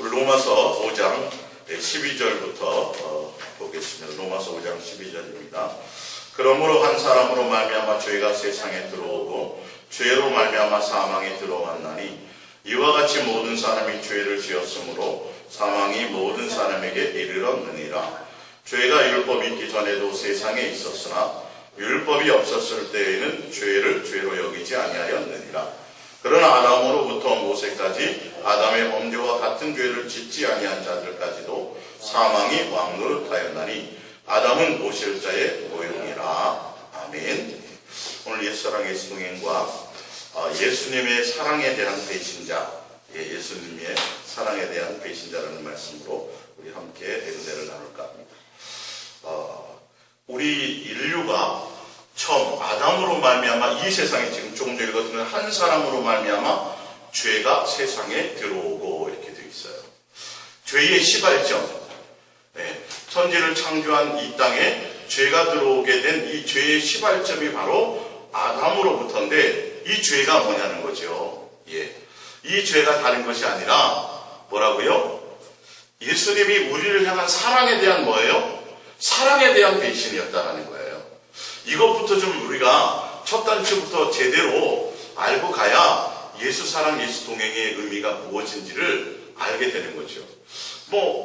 우리 로마서 5장 12절부터 보겠습니다. 로마서 5장 12절입니다. 그러므로 한 사람으로 말미암아 죄가 세상에 들어오고 죄로 말미암아 사망이 들어왔나니 이와 같이 모든 사람이 죄를 지었으므로 사망이 모든 사람에게 이르렀느니라. 죄가 율법이 있기 전에도 세상에 있었으나 율법이 없었을 때에는 죄를 죄로 여기지 아니하였느니라. 그러나 아담으로부터 모세까지 아담의 범죄와 같은 죄를 짓지 아니한 자들까지도 사망이 왕노릇하였나니 아담은 모실자의 모형이라. 아멘. 오늘 옛사랑 예수동행과 예수님의 사랑에 대한 배신자, 예수님의 사랑에 대한 배신자라는 말씀으로 우리 함께 은혜를 나눌까 합니다. 우리 인류가 처음 아담으로 말미암아 이 세상에 지금 조금 전에 읽었던 한 사람으로 말미암아 죄가 세상에 들어오고 이렇게 되어 있어요. 죄의 시발점, 천지를 창조한 이 땅에 죄가 들어오게 된 이 죄의 시발점이 바로 아담으로부터인데 이 죄가 뭐냐는 거죠. 이 죄가 다른 것이 아니라 뭐라고요? 예수님이 우리를 향한 사랑에 대한 뭐예요? 사랑에 대한 배신이었다라는 거예요. 이것부터 좀 우리가 첫 단추부터 제대로 알고 가야 예수 사랑, 예수 동행의 의미가 무엇인지를 알게 되는 거죠.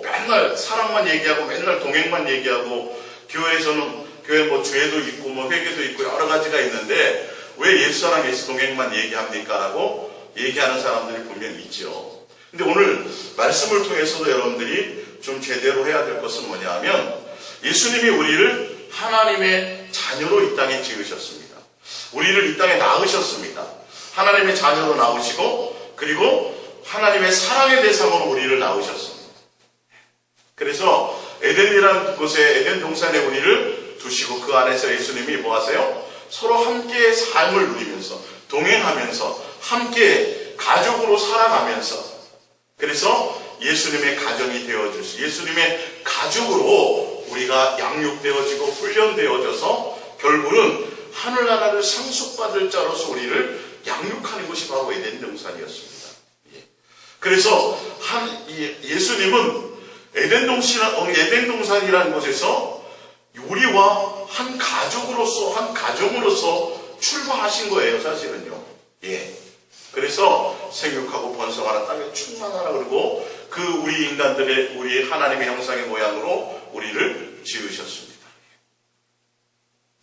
맨날 사랑만 얘기하고 맨날 동행만 얘기하고 교회에서는 교회 죄도 있고 회개도 있고 여러 가지가 있는데 왜 예수 사랑, 예수 동행만 얘기합니까? 라고 얘기하는 사람들이 분명히 있죠. 근데 오늘 말씀을 통해서도 여러분들이 좀 제대로 해야 될 것은 뭐냐 하면 예수님이 우리를 하나님의 자녀로 이 땅에 지으셨습니다. 우리를 이 땅에 낳으셨습니다. 하나님의 자녀로 낳으시고 그리고 하나님의 사랑의 대상으로 우리를 낳으셨습니다. 그래서 에덴이라는 곳에 에덴 동산에 우리를 두시고 그 안에서 예수님이 뭐 하세요? 서로 함께 삶을 누리면서 동행하면서 함께 가족으로 살아가면서 그래서 예수님의 가정이 되어주시 예수님의 가족으로 우리가 양육되어지고 훈련되어져서 결국은 하늘나라를 상속받을 자로서 우리를 양육하는 것이 바로 에덴 동산이었습니다. 그래서 예수님은 에덴 동산이라는 곳에서 우리와 한 가족으로서 한 가정으로서 출발하신 거예요, 사실은요. 그래서 생육하고 번성하라 땅에 충만하라 그러고 그 우리 인간들의 우리 하나님의 형상의 모양으로 우리를 지으셨습니다.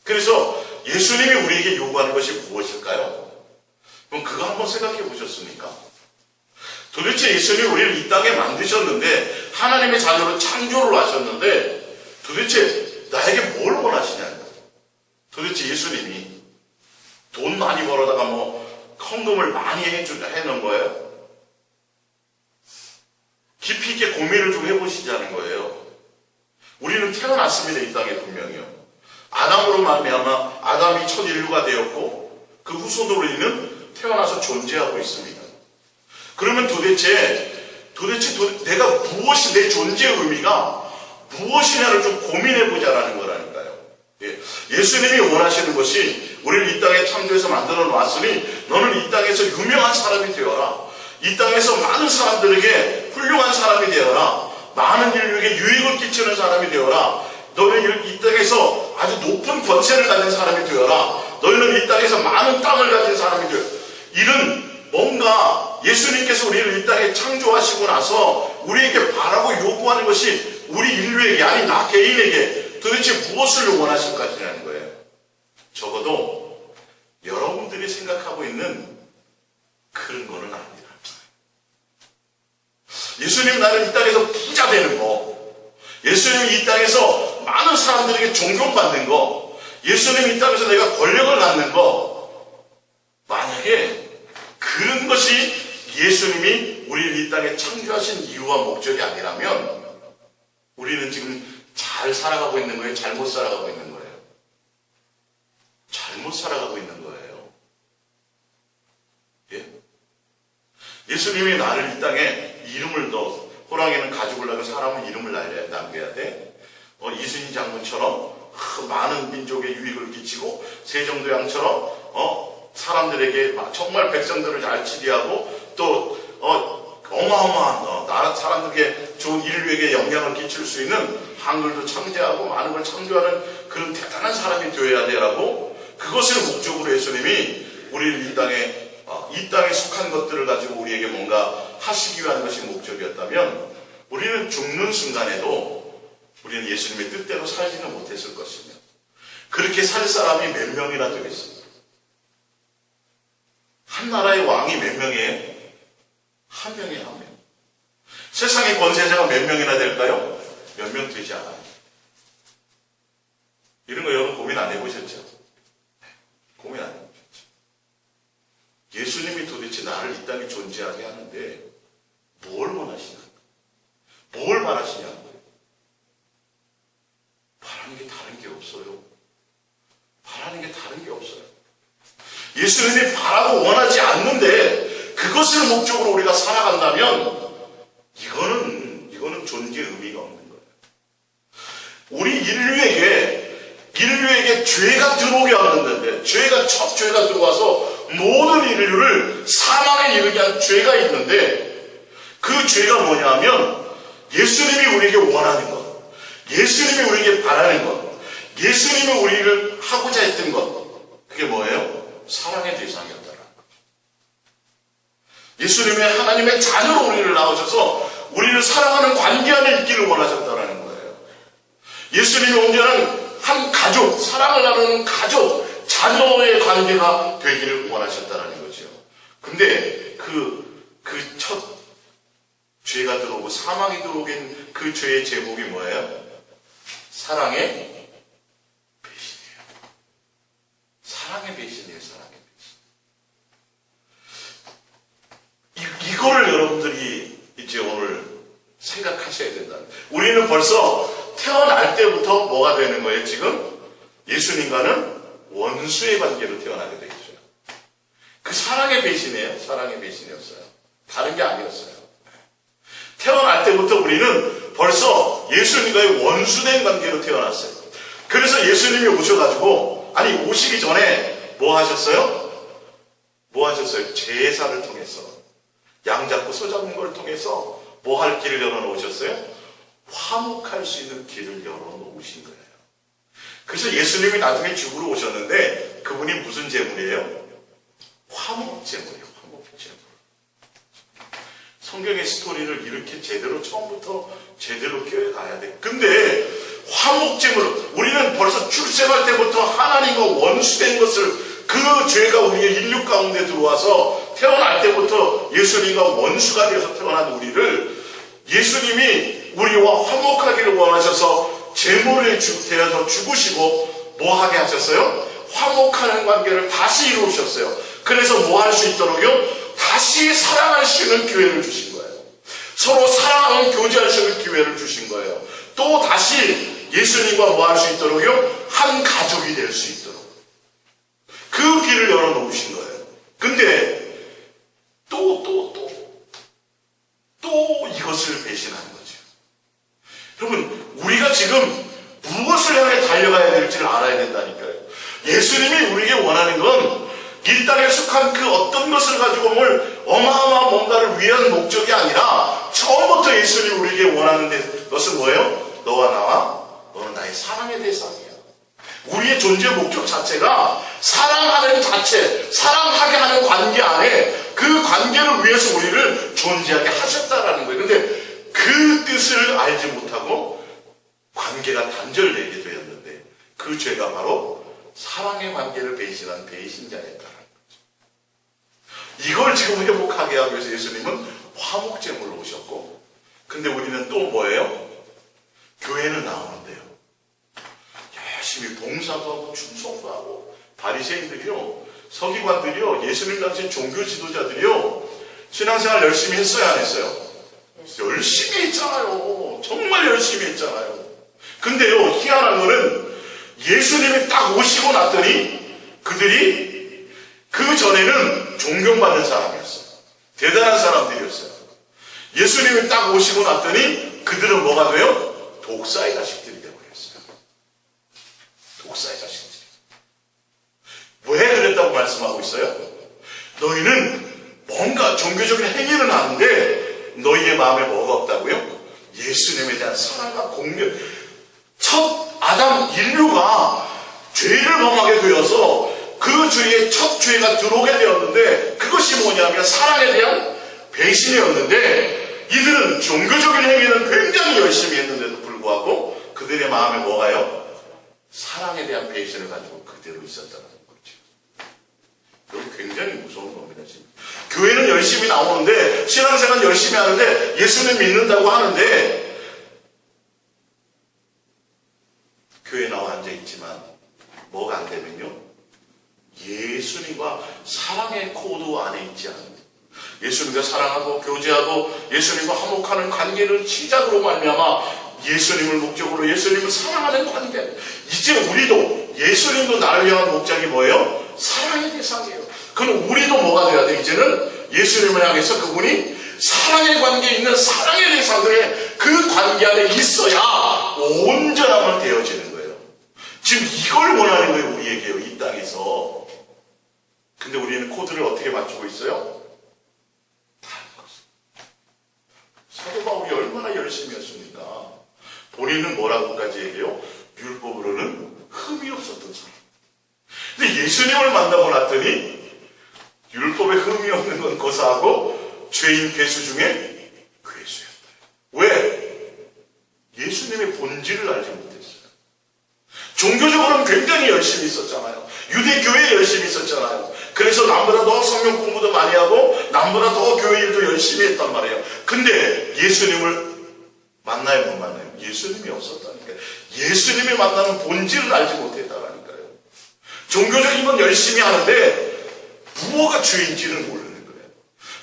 그래서 예수님이 우리에게 요구하는 것이 무엇일까요? 그럼 그거 한번 생각해 보셨습니까? 도대체 예수님이 우리를 이 땅에 만드셨는데 하나님의 자녀로 창조를 하셨는데 도대체 나에게 뭘 원하시냐는 거예요. 도대체 예수님이 돈 많이 벌어다가 헌금을 많이 해놓은 거예요? 깊이 있게 고민을 좀 해보시자는 거예요. 우리는 태어났습니다. 이 땅에 분명히요. 아담으로 말미암아 아담이 첫 인류가 되었고 그 후손으로 우리는 태어나서 존재하고 있습니다. 그러면 도대체 내가 무엇이 내 존재의 의미가 무엇이냐를 좀 고민해보자라는 거라니까요. 예수님이 원하시는 것이 우리를 이 땅에 창조해서 만들어 놨으니 너는 이 땅에서 유명한 사람이 되어라. 이 땅에서 많은 사람들에게 훌륭한 사람이 되어라. 많은 인류에게 유익을 끼치는 사람이 되어라. 너는 이 땅에서 아주 높은 권세를 가진 사람이 되어라. 너희는 이 땅에서 많은 땅을 가진 사람이 되어라. 이런 뭔가 예수님께서 우리를 이 땅에 창조하시고 나서 우리에게 바라고 요구하는 것이 우리 인류에게 아니 나 개인에게 도대체 무엇을 원하실 것이냐는 거예요. 적어도 여러분들이 생각하고 있는 그런 거는 아니다. 예수님 나는 이 땅에서 부자 되는 거, 예수님 이 땅에서 많은 사람들에게 존경받는 거, 예수님 이 땅에서 내가 권력을 갖는 거, 만약에 그런 것이 예수님이 우리를 이 땅에 창조하신 이유와 목적이 아니라면 우리는 지금 잘 살아가고 있는 거예요? 잘못 살아가고 있는 거예요? 잘못 살아가고 있는 거예요. 예수님이 나를 이 땅에 이름을 넣어 호랑이는 가죽을 나고 사람은 이름을 남겨야 돼. 이순신 장군처럼 많은 민족의 유익을 끼치고 세종대왕처럼 사람들에게 정말 백성들을 잘 치리하고 또 어마어마한 사람들에게 좋은 인류에게 영향을 끼칠 수 있는 한글도 창제하고 많은 걸 창조하는 그런 대단한 사람이 되어야 되라고, 그것을 목적으로 예수님이 우리를 이 땅에 속한 것들을 가지고 우리에게 뭔가 하시기 위한 것이 목적이었다면, 우리는 죽는 순간에도 우리는 예수님의 뜻대로 살지는 못했을 것이며, 그렇게 살 사람이 몇 명이나 되겠습니까? 한 나라의 왕이 몇 명이에요? 한 명이에요, 한 명. 세상의 권세자가 몇 명이나 될까요? 몇 명 되지 않아요. 이런 거 여러분 고민 안 해보셨죠? 고민 안 해보셨죠? 예수님이 도대체 나를 이 땅에 존재하게 하는데 뭘 원하시나? 뭘 바라시냐고요? 바라는 게 다른 게 없어요. 바라는 게 다른 게 없어요. 예수님이 바라고 원하지 않는데 그것을 목적으로 우리가 살아간다면 이거는 존재의 의미가 없는 거예요. 우리 인류에게 죄가 들어오게 하는데, 첫 죄가 들어와서 모든 인류를 사망에 이르게 한 죄가 있는데, 그 죄가 뭐냐 하면 예수님이 우리에게 원하는 것, 예수님이 우리에게 바라는 것, 예수님이 우리를 하고자 했던 것, 그게 뭐예요? 사랑의 대상이었다라는 거죠. 예수님의 하나님의 자녀로 우리를 낳으셔서 우리를 사랑하는 관계 안에 있기를 원하셨다라는 거예요. 예수님이 온전한 한 가족, 사랑을 나누는 가족, 자녀의 관계가 되기를 원하셨다라는 거죠. 근데 그 첫 죄가 들어오고 사망이 들어오긴 그 죄의 제목이 뭐예요? 사랑의 배신이에요. 사랑의 배신이에요, 사랑의 배신. 이거를 여러분들이 이제 오늘 생각하셔야 된다. 우리는 벌써 태어날 때부터 뭐가 되는 거예요, 지금? 예수님과는 원수의 관계로 태어나게 되어 있어요. 그 사랑의 배신이에요. 사랑의 배신이었어요. 다른 게 아니었어요. 태어날 때부터 우리는 벌써 예수님과의 원수된 관계로 태어났어요. 그래서 예수님이 오셔가지고, 오시기 전에 뭐 하셨어요? 뭐 하셨어요? 제사를 통해서, 양 잡고 소 잡는 걸 통해서 뭐 할 길을 열어놓으셨어요? 화목할 수 있는 길을 열어놓으신 거예요. 그래서 예수님이 나중에 죽으러 오셨는데 그분이 무슨 제물이에요? 화목제물이에요. 화목제물. 성경의 스토리를 이렇게 제대로 처음부터 제대로 껴가야 돼. 근데 화목제물, 우리는 벌써 출생할 때부터 하나님과 원수된 것을, 그 죄가 우리의 인류 가운데 들어와서 태어날 때부터 예수님과 원수가 되어서 태어난 우리를 예수님이 우리와 화목하기를 원하셔서 제물에 되어서 죽으시고 뭐 하게 하셨어요? 화목하는 관계를 다시 이루셨어요. 그래서 뭐 할 수 있도록요? 다시 사랑할 수 있는 기회를 주신 거예요. 서로 사랑하는 교제할 수 있는 기회를 주신 거예요. 또 다시 예수님과 뭐 할 수 있도록요? 한 가족이 될 수 있도록 그 길을 열어놓으신 거예요. 근데 또 이것을 배신하는 거죠. 여러분, 우리가 지금 무엇을 향해 달려가야 될지를 알아야 된다니까요. 예수님이 우리에게 원하는 건 이 땅에 속한 그 어떤 것을 가지고 어마어마한 뭔가를 위한 목적이 아니라, 처음부터 예수님이 우리에게 원하는 것은 뭐예요? 너와 나와, 너는 나의 사랑의 대상이야. 우리의 존재 목적 자체가 사랑하는 자체, 사랑하게 하는 관계 안에 그 관계를 위해서 우리를 존재하게 하셨다라는 거예요. 근데 그 뜻을 알지 못하고 관계가 단절되게 되었는데, 그 죄가 바로 사랑의 관계를 배신한 배신자였다는 거죠. 이걸 지금 회복하게 하기 위해서 예수님은 화목제물로 오셨고, 근데 우리는 또 뭐예요? 교회는 나오는데요, 열심히 봉사도 하고 충성도 하고, 바리새인들이요, 서기관들이요, 예수님 당시 종교 지도자들이요, 신앙생활 열심히 했어요, 안 했어요? 열심히 했잖아요. 정말 열심히 했잖아요. 근데요, 희한한 거는 예수님이 딱 오시고 났더니 그들이 그 전에는 존경받는 사람이었어요. 대단한 사람들이었어요. 예수님이 딱 오시고 났더니 그들은 뭐가 돼요? 독사의 자식들이 되어버렸어요. 독사의 자식들. 왜 그랬다고 말씀하고 있어요? 너희는 뭔가 종교적인 행위는 하는데 너희의 마음에 뭐가 없다고요? 예수님에 대한 사랑과 공경. 첫 아담 인류가 죄를 범하게 되어서 그 죄의 첫 죄가 들어오게 되었는데, 그것이 뭐냐면 사랑에 대한 배신이었는데, 이들은 종교적인 행위는 굉장히 열심히 했는데도 불구하고 그들의 마음에 뭐가요? 사랑에 대한 배신을 가지고 그대로 있었다는 거죠. 이건 굉장히 무서운 겁니다. 지금. 교회는 열심히 나오는데, 신앙생활 열심히 하는데, 예수님 믿는다고 하는데, 교회에 나와 앉아있지만 뭐가 안 되면요, 예수님과 사랑의 코드 안에 있지 않습니다. 예수님과 사랑하고 교제하고 예수님과 화목하는 관계를 시작으로 말미암아 예수님을 목적으로 예수님을 사랑하는 관계. 이제 우리도 예수님도 나를 향한 목적이 뭐예요? 사랑의 대상이에요. 그럼 우리도 뭐가 돼야 돼? 이제는 예수님을 향해서 그분이 사랑의 관계에 있는 사랑의 대상들의 그 관계 안에 있어야 온전함을 되어지는 거예요. 지금 이걸 원하는 거예요, 우리에게요, 이 땅에서. 근데 우리는 코드를 어떻게 맞추고 있어요? 사도 바울이 얼마나 열심히 했습니까? 본인은 뭐라고까지 얘기해요? 율법으로는 흠이 없었던 사람. 근데 예수님을 만나고 났더니 율법에 흠이 없는 건 고사하고 죄인 괴수 중에 괴수였다. 왜? 예수님의 본질을 알지 못했어요. 종교적으로는 굉장히 열심히 있었잖아요. 유대교회에 열심히 있었잖아요. 그래서 남보다 더 성경 공부도 많이 하고 남보다 더 교회 일도 열심히 했단 말이에요. 근데 예수님을 만나요, 못 만나요? 예수님이 없었다니까요. 예수님이 만나는 본질을 알지 못했다라니까요. 종교적인 건 열심히 하는데 무엇가 죄인지를 모르는 거예요.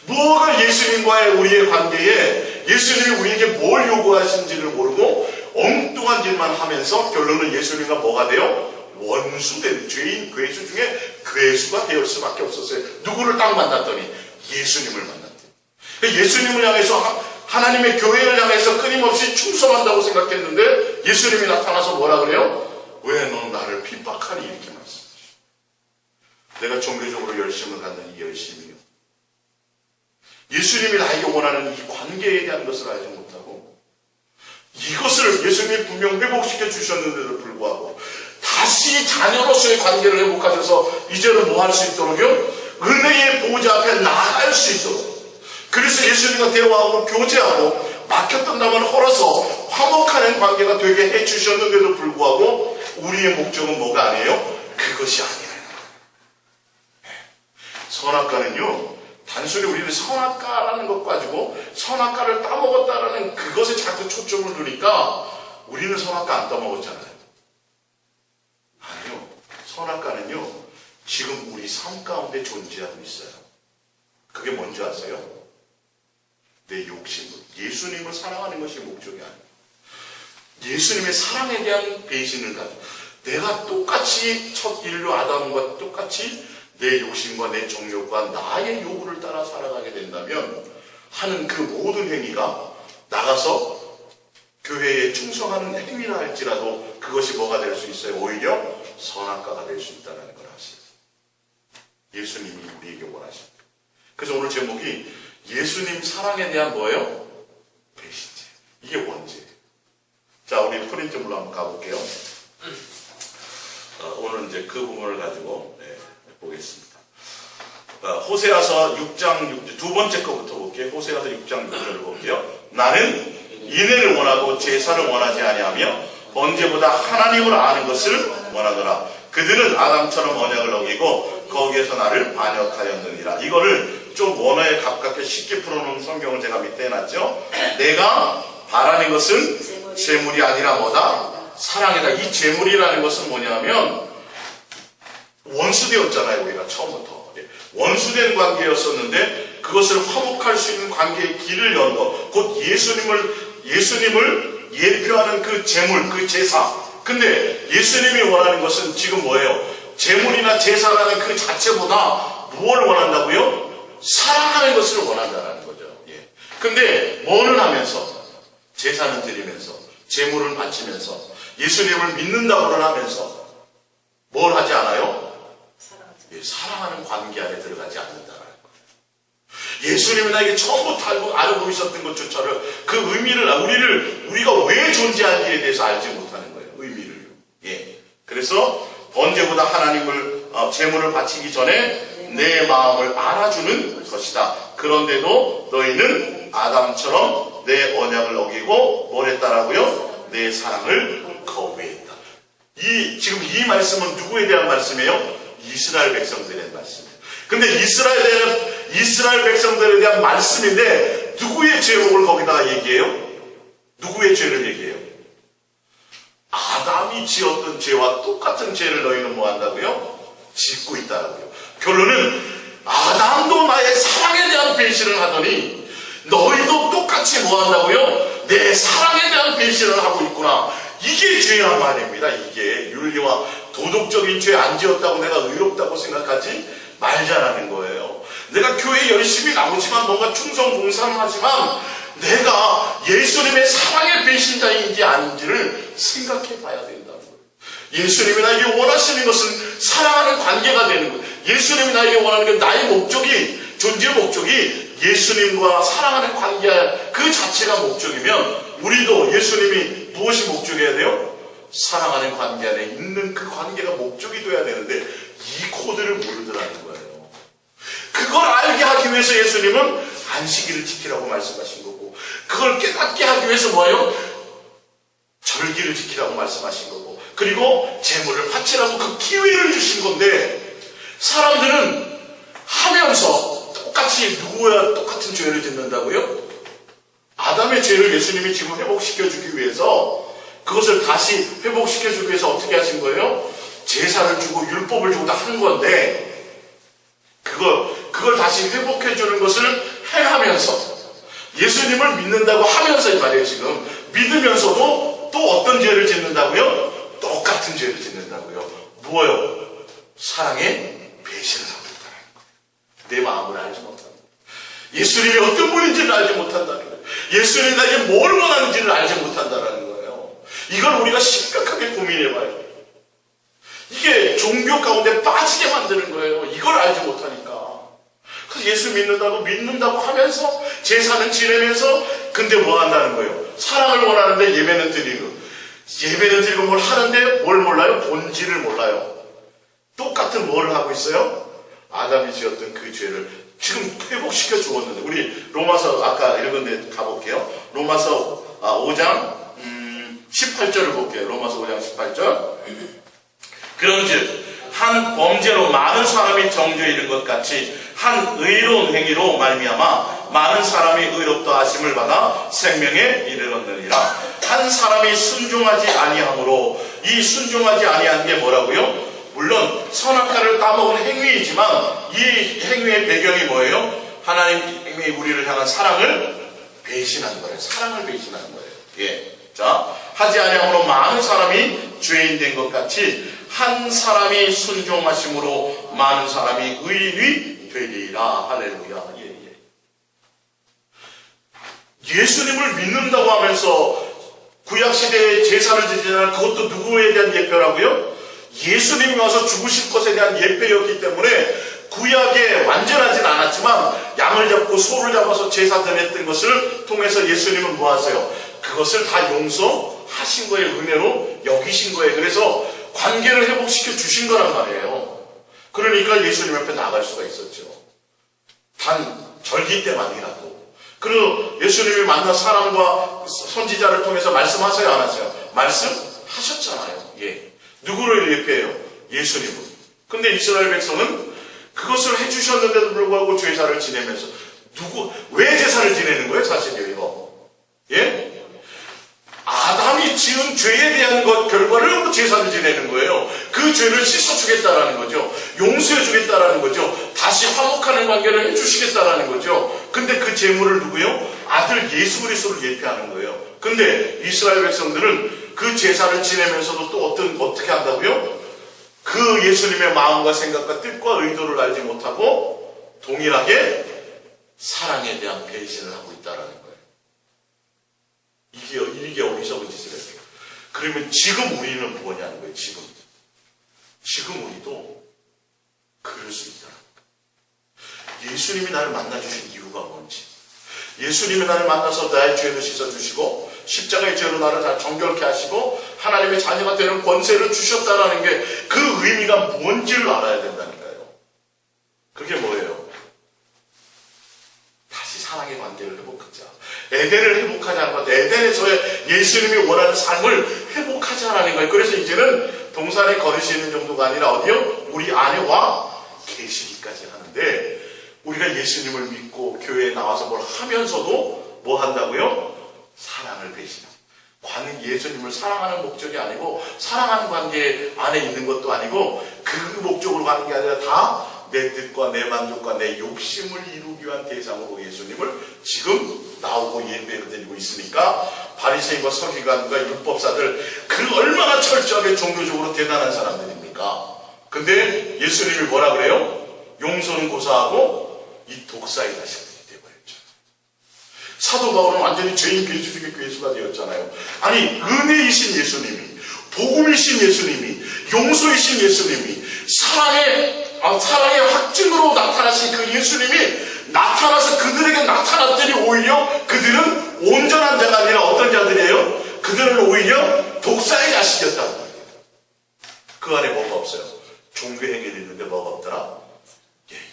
무엇가 예수님과의 우리의 관계에 예수님이 우리에게 뭘 요구하신지를 모르고 엉뚱한 짓만 하면서 결론은 예수님과 뭐가 돼요? 원수된 죄인 괴수 중에 괴수가 되을 수밖에 없었어요. 누구를 딱 만났더니 예수님을 만났대요. 예수님을 향해서 하나님의 교회를 향해서 끊임없이 충성한다고 생각했는데 예수님이 나타나서 뭐라 그래요? 왜 넌 나를 핍박하니? 이렇게 말씀하시죠. 내가 종교적으로 열심을 갖는 이 열심이요, 예수님이 나에게 원하는 이 관계에 대한 것을 알지 못하고 이것을 예수님이 분명 회복시켜 주셨는데도 불구하고 다시 자녀로서의 관계를 회복하셔서 이제는 뭐 할 수 있도록요? 은혜의 보좌 앞에 나아갈 수 있도록. 그래서 예수님과 대화하고 교제하고 막혔던 담을 헐어서 화목하는 관계가 되게 해주셨는데도 불구하고 우리의 목적은 뭐가 아니에요? 그것이 아니에요. 선악과는요, 단순히 우리는 선악과라는 것 가지고 선악과를 따먹었다라는 그것에 자꾸 초점을 두니까 우리는 선악과 안 따먹었잖아요. 아니요. 선악과는요, 지금 우리 삶 가운데 존재하고 있어요. 그게 뭔지 아세요? 내 욕심. 예수님을 사랑하는 것이 목적이 아니에요. 예수님의 사랑에 대한 배신을 가지고 내가 똑같이 첫 인류 아담과 똑같이 내 욕심과 내 정욕과 나의 요구를 따라 살아가게 된다면 하는 그 모든 행위가 나가서 교회에 충성하는 행위라 할지라도 그것이 뭐가 될 수 있어요? 오히려 선악과가 될 수 있다는 걸 아시죠? 예수님이 우리에게 원하십니다. 그래서 오늘 제목이 예수님 사랑에 대한 뭐예요? 배신제. 이게 원죄예요. 자, 우리 프린트물로 한번 가볼게요. 오늘 이제 그 부분을 가지고 보겠습니다. 호세아서 6장 6절, 두 번째 거부터 볼게요. 호세아서 6장 6절을 볼게요. 나는 인애를 원하고 제사를 원하지 아니하며 번제보다 하나님을 아는 것을 원하더라. 그들은 아담처럼 언약을 어기고 거기에서 나를 반역하였느니라. 이거를 좀 원어에 가깝게 쉽게 풀어놓은 성경을 제가 밑에 해놨죠. 내가 바라는 것은 재물이 아니라 뭐다? 사랑이다. 이 재물이라는 것은 뭐냐면 원수되었잖아요. 우리가 처음부터 원수된 관계였었는데 그것을 화목할 수 있는 관계의 길을 연 것, 곧 예수님을 예표하는 그 재물, 그 제사. 근데 예수님이 원하는 것은 지금 뭐예요? 재물이나 제사라는 그 자체보다 무엇을 원한다고요? 사랑하는 것을 원한다는 거죠. 예. 근데 뭐는 하면서? 제사는 드리면서, 재물을 바치면서, 예수님을 믿는다고는 하면서 뭘 하지 않아요? 사랑하는 관계 안에 들어가지 않는다는 거예요. 예수님이 나에게 처음부터 알고 있었던 것조차를 그 의미를 우리가 왜 존재하는지에 대해서 알지 못하는 거예요. 의미를요. 예. 그래서 번제보다 하나님을 제물을 바치기 전에 내 마음을 알아주는 것이다. 그런데도 너희는 아담처럼 내 언약을 어기고 뭘 했다라고요? 내 사랑을 거부했다. 지금 이 말씀은 누구에 대한 말씀이에요? 이스라엘 백성들에 대한 말씀이에요. 근데 이스라엘 백성들에 대한 말씀인데 누구의 죄목을 거기다가 얘기해요? 누구의 죄를 얘기해요? 아담이 지었던 죄와 똑같은 죄를 너희는 뭐 한다고요? 짓고 있다라고요. 결론은 아담도 나의 사랑에 대한 배신을 하더니 너희도 똑같이 뭐 한다고요? 내 사랑에 대한 배신을 하고 있구나. 이게 죄란 말입니다. 이게 윤리와 도덕적인 죄 안 지었다고 내가 의롭다고 생각하지 말자라는 거예요. 내가 교회에 열심히 나오지만 뭔가 충성 봉사를 하지만 내가 예수님의 사랑의 배신자인지 아닌지를 생각해 봐야 된다는 거예요. 예수님이 나에게 원하시는 것은 사랑하는 관계가 되는 거예요. 예수님이 나에게 원하는 게 나의 목적이, 존재 목적이 예수님과 사랑하는 관계 그 자체가 목적이면 우리도 예수님이 무엇이 목적이어야 돼요? 사랑하는 관계 안에 있는 그 관계가 목적이 돼야 되는데 이 코드를 모르더라는 거예요. 그걸 알게 하기 위해서 예수님은 안식일을 지키라고 말씀하신 거고 그걸 깨닫게 하기 위해서 뭐예요? 절기를 지키라고 말씀하신 거고 그리고 제물을 바치라고 그 기회를 주신 건데 사람들은 하면서 똑같은 죄를 짓는다고요? 아담의 죄를 예수님이 지금 회복시켜주기 위해서 그것을 다시 회복시켜주기 위해서 어떻게 하신 거예요? 제사를 주고 율법을 주고 다 한 건데 그걸 다시 회복해주는 것을 행하면서 예수님을 믿는다고 하면서 이 말이에요. 지금 믿으면서도 또 어떤 죄를 짓는다고요? 똑같은 죄를 짓는다고요. 뭐예요? 사랑의 배신을 하고 있다는 거예요. 내 마음을 알지 못한다. 예수님이 어떤 분인지를 알지 못한다는 거예요. 예수님이 나에게 뭘 원하는지를 알지 못한다는 거예요. 이걸 우리가 심각하게 고민해봐야 돼요. 이게 종교 가운데 빠지게 만드는 거예요. 이걸 알지 못하니까. 그래서 예수 믿는다고 하면서 제사는 지내면서 근데 뭐 한다는 거예요? 사랑을 원하는데 예배는 드리고 뭘 하는데 뭘 몰라요? 본질을 몰라요. 똑같은 뭐를 하고 있어요? 아담이 지었던 그 죄를 지금 회복시켜 주었는데 우리 로마서 아까 읽은 데 가볼게요. 로마서 5장 18절을 볼게요. 로마서 5장 18절. 그런즉 한 범죄로 많은 사람이 정죄에 이른 것 같이 한 의로운 행위로 말미암아 많은 사람이 의롭다 하심을 받아 생명에 이르렀느니라. 한 사람이 순종하지 아니함으로 이 순종하지 아니한 게 뭐라고요? 물론 선악과를 따먹은 행위이지만 이 행위의 배경이 뭐예요? 하나님이 우리를 향한 사랑을 배신한 거예요. 사랑을 배신한 거예요. 예. 자, 하지 아니함으로 많은 사람이 죄인 된 것 같이 한 사람이 순종하심으로 많은 사람이 의인이 되리라. 할렐루야. 예수님을 믿는다고 하면서 구약시대에 제사를 지내는 그것도 누구에 대한 예표라고요? 예수님이 와서 죽으실 것에 대한 예표였기 때문에 구약에 완전하진 않았지만 양을 잡고 소를 잡아서 제사 드렸던 것을 통해서 예수님은 뭐 하세요? 그것을 다 용서하신 거예요. 은혜로 여기신 거예요. 그래서 관계를 회복시켜 주신 거란 말이에요. 그러니까 예수님 앞에 나갈 수가 있었죠. 단 절기 때만이라도. 그리고 예수님이 만난 사람과 선지자를 통해서 말씀하세요, 안 하세요? 말씀하셨잖아요. 예. 누구를 예표해요? 예수님을. 근데 이스라엘 백성은 그것을 해주셨는데도 불구하고 제사를 지내면서 왜 제사를 지내는 거예요? 사실이요, 이거. 예? 아담이 지은 죄에 대한 결과를 제사를 지내는 거예요. 그 죄를 씻어주겠다라는 거죠. 용서해주겠다라는 거죠. 다시 화목하는 관계를 해주시겠다라는 거죠. 근데 그 제물을 누구요? 아들 예수 그리스도를 예표하는 거예요. 근데 이스라엘 백성들은 그 제사를 지내면서도 또 어떻게 한다고요? 그 예수님의 마음과 생각과 뜻과 의도를 알지 못하고 동일하게 사랑에 대한 배신을 하고 있다는 거예요. 이게 어리석은 짓을 했어요. 그러면 지금 우리는 뭐냐는 거예요. 지금 우리도 그럴 수 있다는 거예요. 예수님이 나를 만나주신 이유가 뭔지, 예수님이 나를 만나서 나의 죄를 씻어주시고 십자가의 죄로 나를 다 정결케 하시고 하나님의 자녀가 되는 권세를 주셨다는 게 그 의미가 뭔지를 알아야 된다니까요. 그게 뭐예요? 다시 사랑의 관계를 회복하자. 에덴을 회복하자는 것, 에덴에서의 예수님이 원하는 삶을 회복하자라는 거예요. 그래서 이제는 동산에 걸으시는 정도가 아니라 어디요? 우리 안에 와 계시기까지 하는데, 우리가 예수님을 믿고 교회에 나와서 뭘 하면서도 뭐 한다고요? 사랑을 배신하고. 예수님을 사랑하는 목적이 아니고 사랑하는 관계 안에 있는 것도 아니고 그 목적으로 가는 게 아니라 다 내 뜻과 내 만족과 내 욕심을 이루기 위한 대상으로 예수님을 지금 나오고 예배를 드리고 있으니까 바리새인과 서기관과 율법사들 그 얼마나 철저하게 종교적으로 대단한 사람들입니까? 근데 예수님이 뭐라 그래요? 용서는 고사하고 이 독사의 자식들이 되어버렸죠. 사도 바울은 완전히 죄인 괴수 중에 괴수가 되었잖아요. 아니, 은혜이신 예수님이, 복음이신 예수님이, 용서이신 예수님이, 사랑의 확증으로 나타나신 그 예수님이 나타나서 그들에게 나타났더니 오히려 그들은 온전한 자가 아니라 어떤 자들이에요? 그들은 오히려 독사의 자식이었다는 거예요. 그 안에 뭐가 없어요? 종교 행위를 있는데 뭐가 없더라?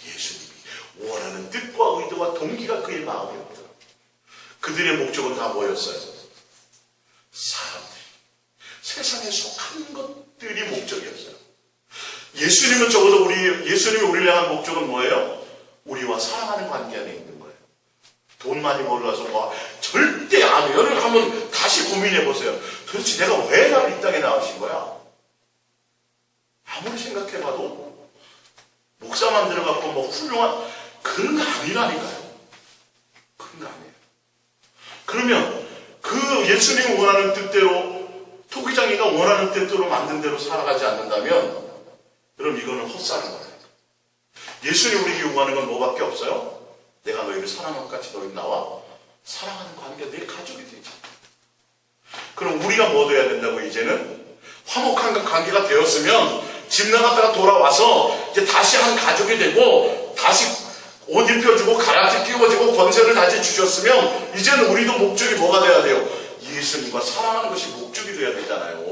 예수님이 원하는 뜻과 의도와 동기가 그의 마음에 없더라. 그들의 목적은 다 뭐였어요? 사람들이, 세상에 속한 것들이 목적이었어요. 예수님은 적어도 예수님이 우리를 향한 목적은 뭐예요? 우리와 사랑하는 관계 안에 있는 거예요. 돈 많이 벌어서 절대 안 해요. 여러분 한번 다시 고민해보세요. 도대체 내가 왜 나를 이 땅에 낳으신 거야? 아무리 생각해봐도 목사만 들어갖고 훌륭한 그런 거 아니라니까요. 그런 거 아니에요. 그러면 그 예수님이 원하는 뜻대로, 토기장이가 원하는 뜻대로 만든 대로 살아가지 않는다면 그럼 이거는 헛사는 거예요. 예수님이 우리에게 요구하는 건 뭐밖에 없어요? 내가 너희를 사랑하는 것 같이 너희 나와 사랑하는 관계가 내 가족이 되지. 그럼 우리가 뭐 돼야 된다고? 이제는 화목한 관계가 되었으면 집 나갔다가 돌아와서 이제 다시 한 가족이 되고 다시 옷 입혀주고 가라지 끼워주고 권세를 다시 주셨으면 이제는 우리도 목적이 뭐가 돼야 돼요? 예수님과 사랑하는 것이 목적이 돼야 되잖아요.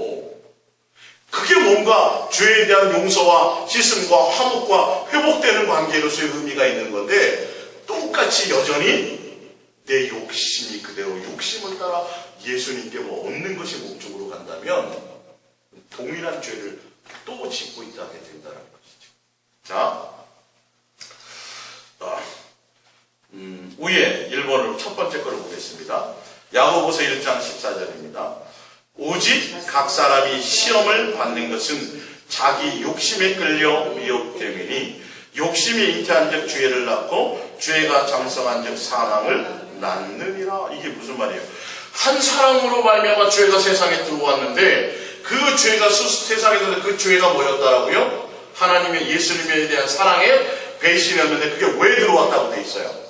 그게 뭔가 죄에 대한 용서와 씻음과 화목과 회복되는 관계로서의 의미가 있는 건데, 똑같이 여전히 내 욕심이 그대로 욕심을 따라 예수님께 뭐 얻는 것이 목적으로 간다면 동일한 죄를 또 짓고 있다게 된다는 것이죠. 자, 위에 1번으로 첫 번째 거를 보겠습니다. 야고보서 1장 14절입니다. 오직 각 사람이 시험을 받는 것은 자기 욕심에 끌려 미혹됨이니 욕심이 잉태한 즉 죄를 낳고 죄가 장성한 즉 사망을 낳느니라. 이게 무슨 말이에요? 한 사람으로 말미암아 죄가 세상에 들어왔는데 그 죄가 세상에 들어왔는데 그 죄가 뭐였다라고요? 하나님의 예수님에 대한 사랑의 배신이었는데 그게 왜 들어왔다고 돼 있어요?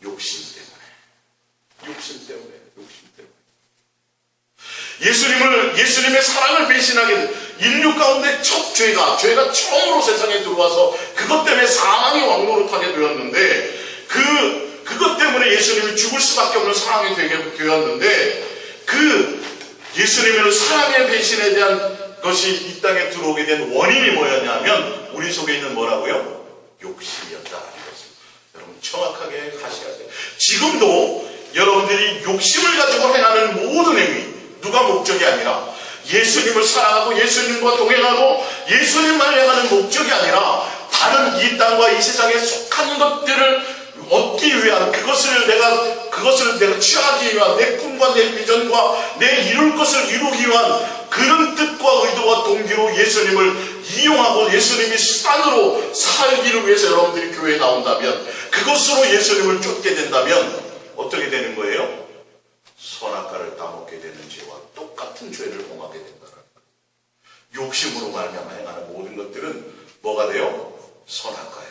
욕심 때문에. 욕심 때문에. 예수님의 사랑을 배신하게 인류 가운데 첫 죄가 처음으로 세상에 들어와서 그것 때문에 사망이 왕노릇하게 되었는데 그것 때문에 예수님이 죽을 수밖에 없는 상황이 되게 되었는데 그 예수님의 사랑의 배신에 대한 것이 이 땅에 들어오게 된 원인이 뭐였냐면 우리 속에 있는 뭐라고요? 욕심이었다는 것을 여러분 정확하게 하셔야 돼요. 지금도 여러분들이 욕심을 가지고 행하는 모든 행위, 누가 목적이 아니라 예수님을 사랑하고 예수님과 동행하고 예수님만 향하는 목적이 아니라 다른 이 땅과 이 세상에 속한 것들을 얻기 위한 그것을 내가 취하기 위한 내 꿈과 내 비전과 내 이룰 것을 이루기 위한 그런 뜻과 의도와 동기로 예수님을 이용하고 예수님이 수단으로 살기를 위해서 여러분들이 교회에 나온다면, 그것으로 예수님을 쫓게 된다면 어떻게 되는 거예요? 선악과를 따먹게 되는 죄와 똑같은 죄를 범하게 된다는 거예요. 욕심으로 말미암아 행하는 모든 것들은 뭐가 돼요? 선악과예요.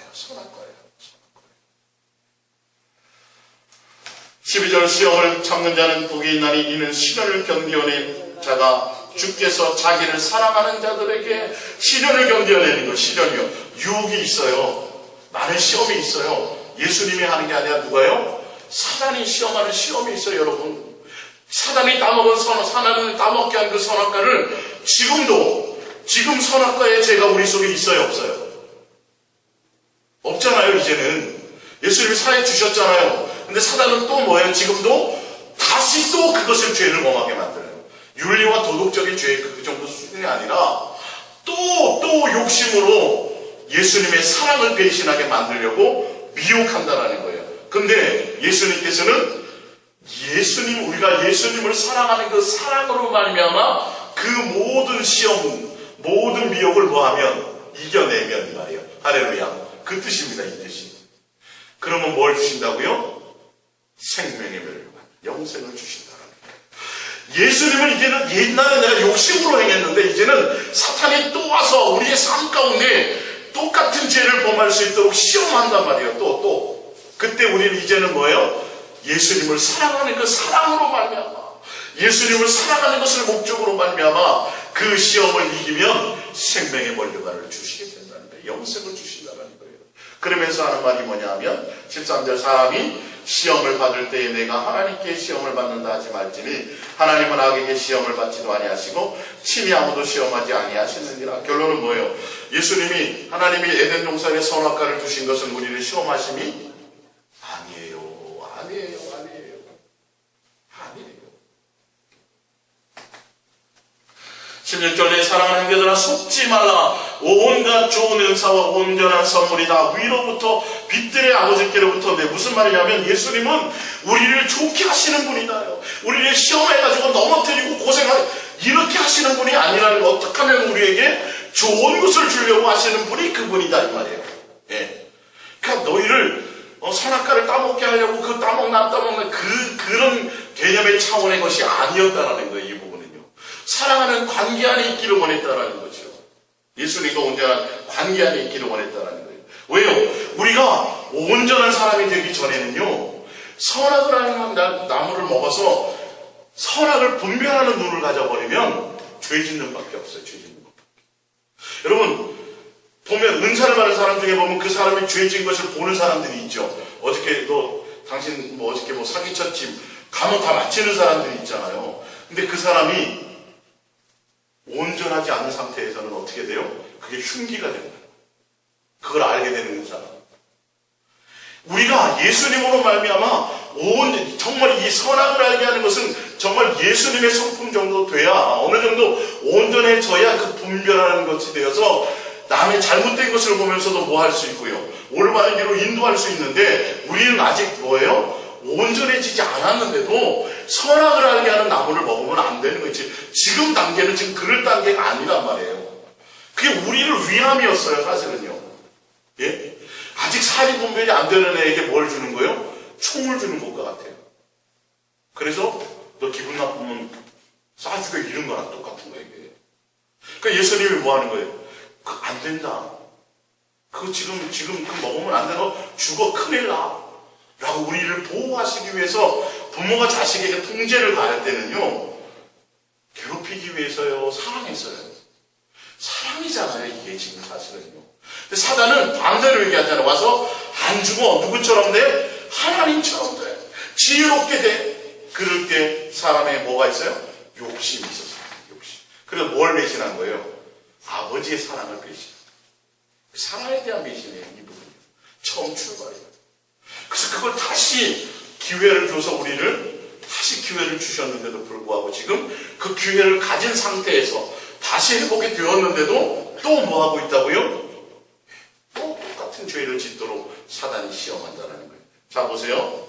12절 시험을 참는 자는 복이 있나니 이는 시련을 견디어낸 자가 주께서 자기를 사랑하는 자들에게 시련을 견디어내는 것. 시련이요. 유혹이 있어요. 많은 시험이 있어요. 예수님이 하는 게 아니라 누가요? 사단이 시험하는 시험이 있어요, 여러분. 사단이 따먹은 사단을 따먹게 한 그 선악과를 지금 선악과의 죄가 우리 속에 있어요, 없어요? 없잖아요, 이제는. 예수님이 사해 주셨잖아요. 근데 사단은 또 뭐예요? 지금도 다시 또 그것을 죄를 범하게 만들어요. 윤리와 도덕적인 죄의 그 정도 수준이 아니라 또 욕심으로 예수님의 사랑을 배신하게 만들려고 미혹한다라는 거예요. 근데 예수님께서는 우리가 예수님을 사랑하는 그 사랑으로 말미암아 그 모든 시험, 모든 미혹을 뭐하면 이겨내면 말이에요. 할렐루야. 그 뜻입니다. 이 뜻이. 그러면 뭘 주신다고요? 생명의 멸류관, 영생을 주신다는 거예요. 예수님은 이제는 옛날에 내가 욕심으로 행했는데 이제는 사탄이 또 와서 우리의 삶 가운데 똑같은 죄를 범할 수 있도록 시험한단 말이에요. 또. 그때 우리는 이제는 뭐예요? 예수님을 사랑하는 그 사랑으로 말미암아, 예수님을 사랑하는 것을 목적으로 말미암아 그 시험을 이기면 생명의 멸류관을 주시게 된다는 거예요. 영생을 주신다는 거예요. 그러면서 하는 말이 뭐냐 하면 13절, 사람이 시험을 받을 때에 내가 하나님께 시험을 받는다 하지 말지니 하나님은 악에게 시험을 받지도 아니하시고 친히 아무도 시험하지 아니하시느니라. 결론은 뭐예요? 예수님이 하나님이 에덴 동산에 선악과를 주신 것은 우리를 시험하심이 아니에요. 16절, 내 사랑하는 형제들아 속지 말라. 온갖 좋은 은사와 온전한 선물이 다 위로부터 빛들의 아버지께로부터. 무슨 말이냐면 예수님은 우리를 좋게 하시는 분이다요. 우리를 시험해가지고 넘어뜨리고 고생하고 이렇게 하시는 분이 아니라는 거. 어떻게 하면 우리에게 좋은 것을 주려고 하시는 분이 그분이다 이 말이에요. 예. 그러니까 너희를 선악과를 따먹게 하려고 그 따먹는 그런 개념의 차원의 것이 아니었다라는 거예요. 이 부분은요. 사랑하는 관계 안에 있기를 원했다라는 거죠. 예수님과 온전한 관계 안에 있기를 원했다라는 거예요. 왜요? 우리가 온전한 사람이 되기 전에는요, 선악을 하는 나무를 먹어서 선악을 분별하는 눈을 가져버리면 죄 짓는 밖에 없어요. 죄 짓는 밖에. 여러분, 보면 은사를 받은 사람 중에 보면 그 사람이 죄 지은 것을 보는 사람들이 있죠. 어저께 당신 어저께 사기쳤지, 가면 다 맞히는 사람들이 있잖아요. 근데 그 사람이 온전하지 않은 상태에서는 어떻게 돼요? 그게 흉기가 됩니다. 그걸 알게 되는 사람. 우리가 예수님으로 말미암아 정말 이 선악을 알게 하는 것은 정말 예수님의 성품 정도 돼야, 어느 정도 온전해져야 그 분별하는 것이 되어서 남의 잘못된 것을 보면서도 뭐 할 수 있고요, 올바른 길로 인도할 수 있는데, 우리는 아직 뭐예요? 온전해지지 않았는데도 선악을 알게 하는 나무를 먹으면 안 되는 거지. 지금 단계는 지금 그럴 단계가 아니란 말이에요. 그게 우리를 위함이었어요, 사실은요. 예? 아직 사리 분별이 안 되는 애에게 뭘 주는 거예요? 총을 주는 것과 같아요. 그래서 너 기분 나쁘면 쏴주게 이런 거랑 똑같은 거예요, 이게. 그러니까 예수님이 뭐 하는 거예요? 안 된다. 그거 지금 그 먹으면 안 돼. 너 죽어, 큰일 나. 라고 우리를 보호하시기 위해서 부모가 자식에게 통제를 가할 때는요, 괴롭히기 위해서요, 사랑했어요. 사랑이잖아요, 이게 지금 사실은요. 근데 사단은 반대로 얘기하잖아요. 와서 안 죽어. 누구처럼 돼? 하나님처럼 돼. 지혜롭게 돼. 그럴 때 사람의 뭐가 있어요? 욕심이 있었어요. 욕심. 그래서 뭘 배신한 거예요? 아버지의 사랑을 배신. 사랑에 대한 배신이에요, 이 부분이. 처음 출발이에요. 그래서 그걸 다시 기회를 줘서 우리를 다시 기회를 주셨는데도 불구하고 지금 그 기회를 가진 상태에서 다시 해보게 되었는데도 또 뭐하고 있다고요? 또 똑같은 죄를 짓도록 사단이 시험한다는 거예요. 자, 보세요.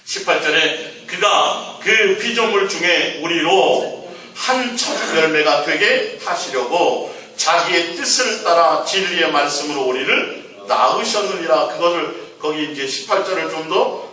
18절에 그가 그 피조물 중에 우리로 한 첫 열매가 되게 하시려고 자기의 뜻을 따라 진리의 말씀으로 우리를 낳으셨느니라. 그것을 거기 이제 18절을 좀 더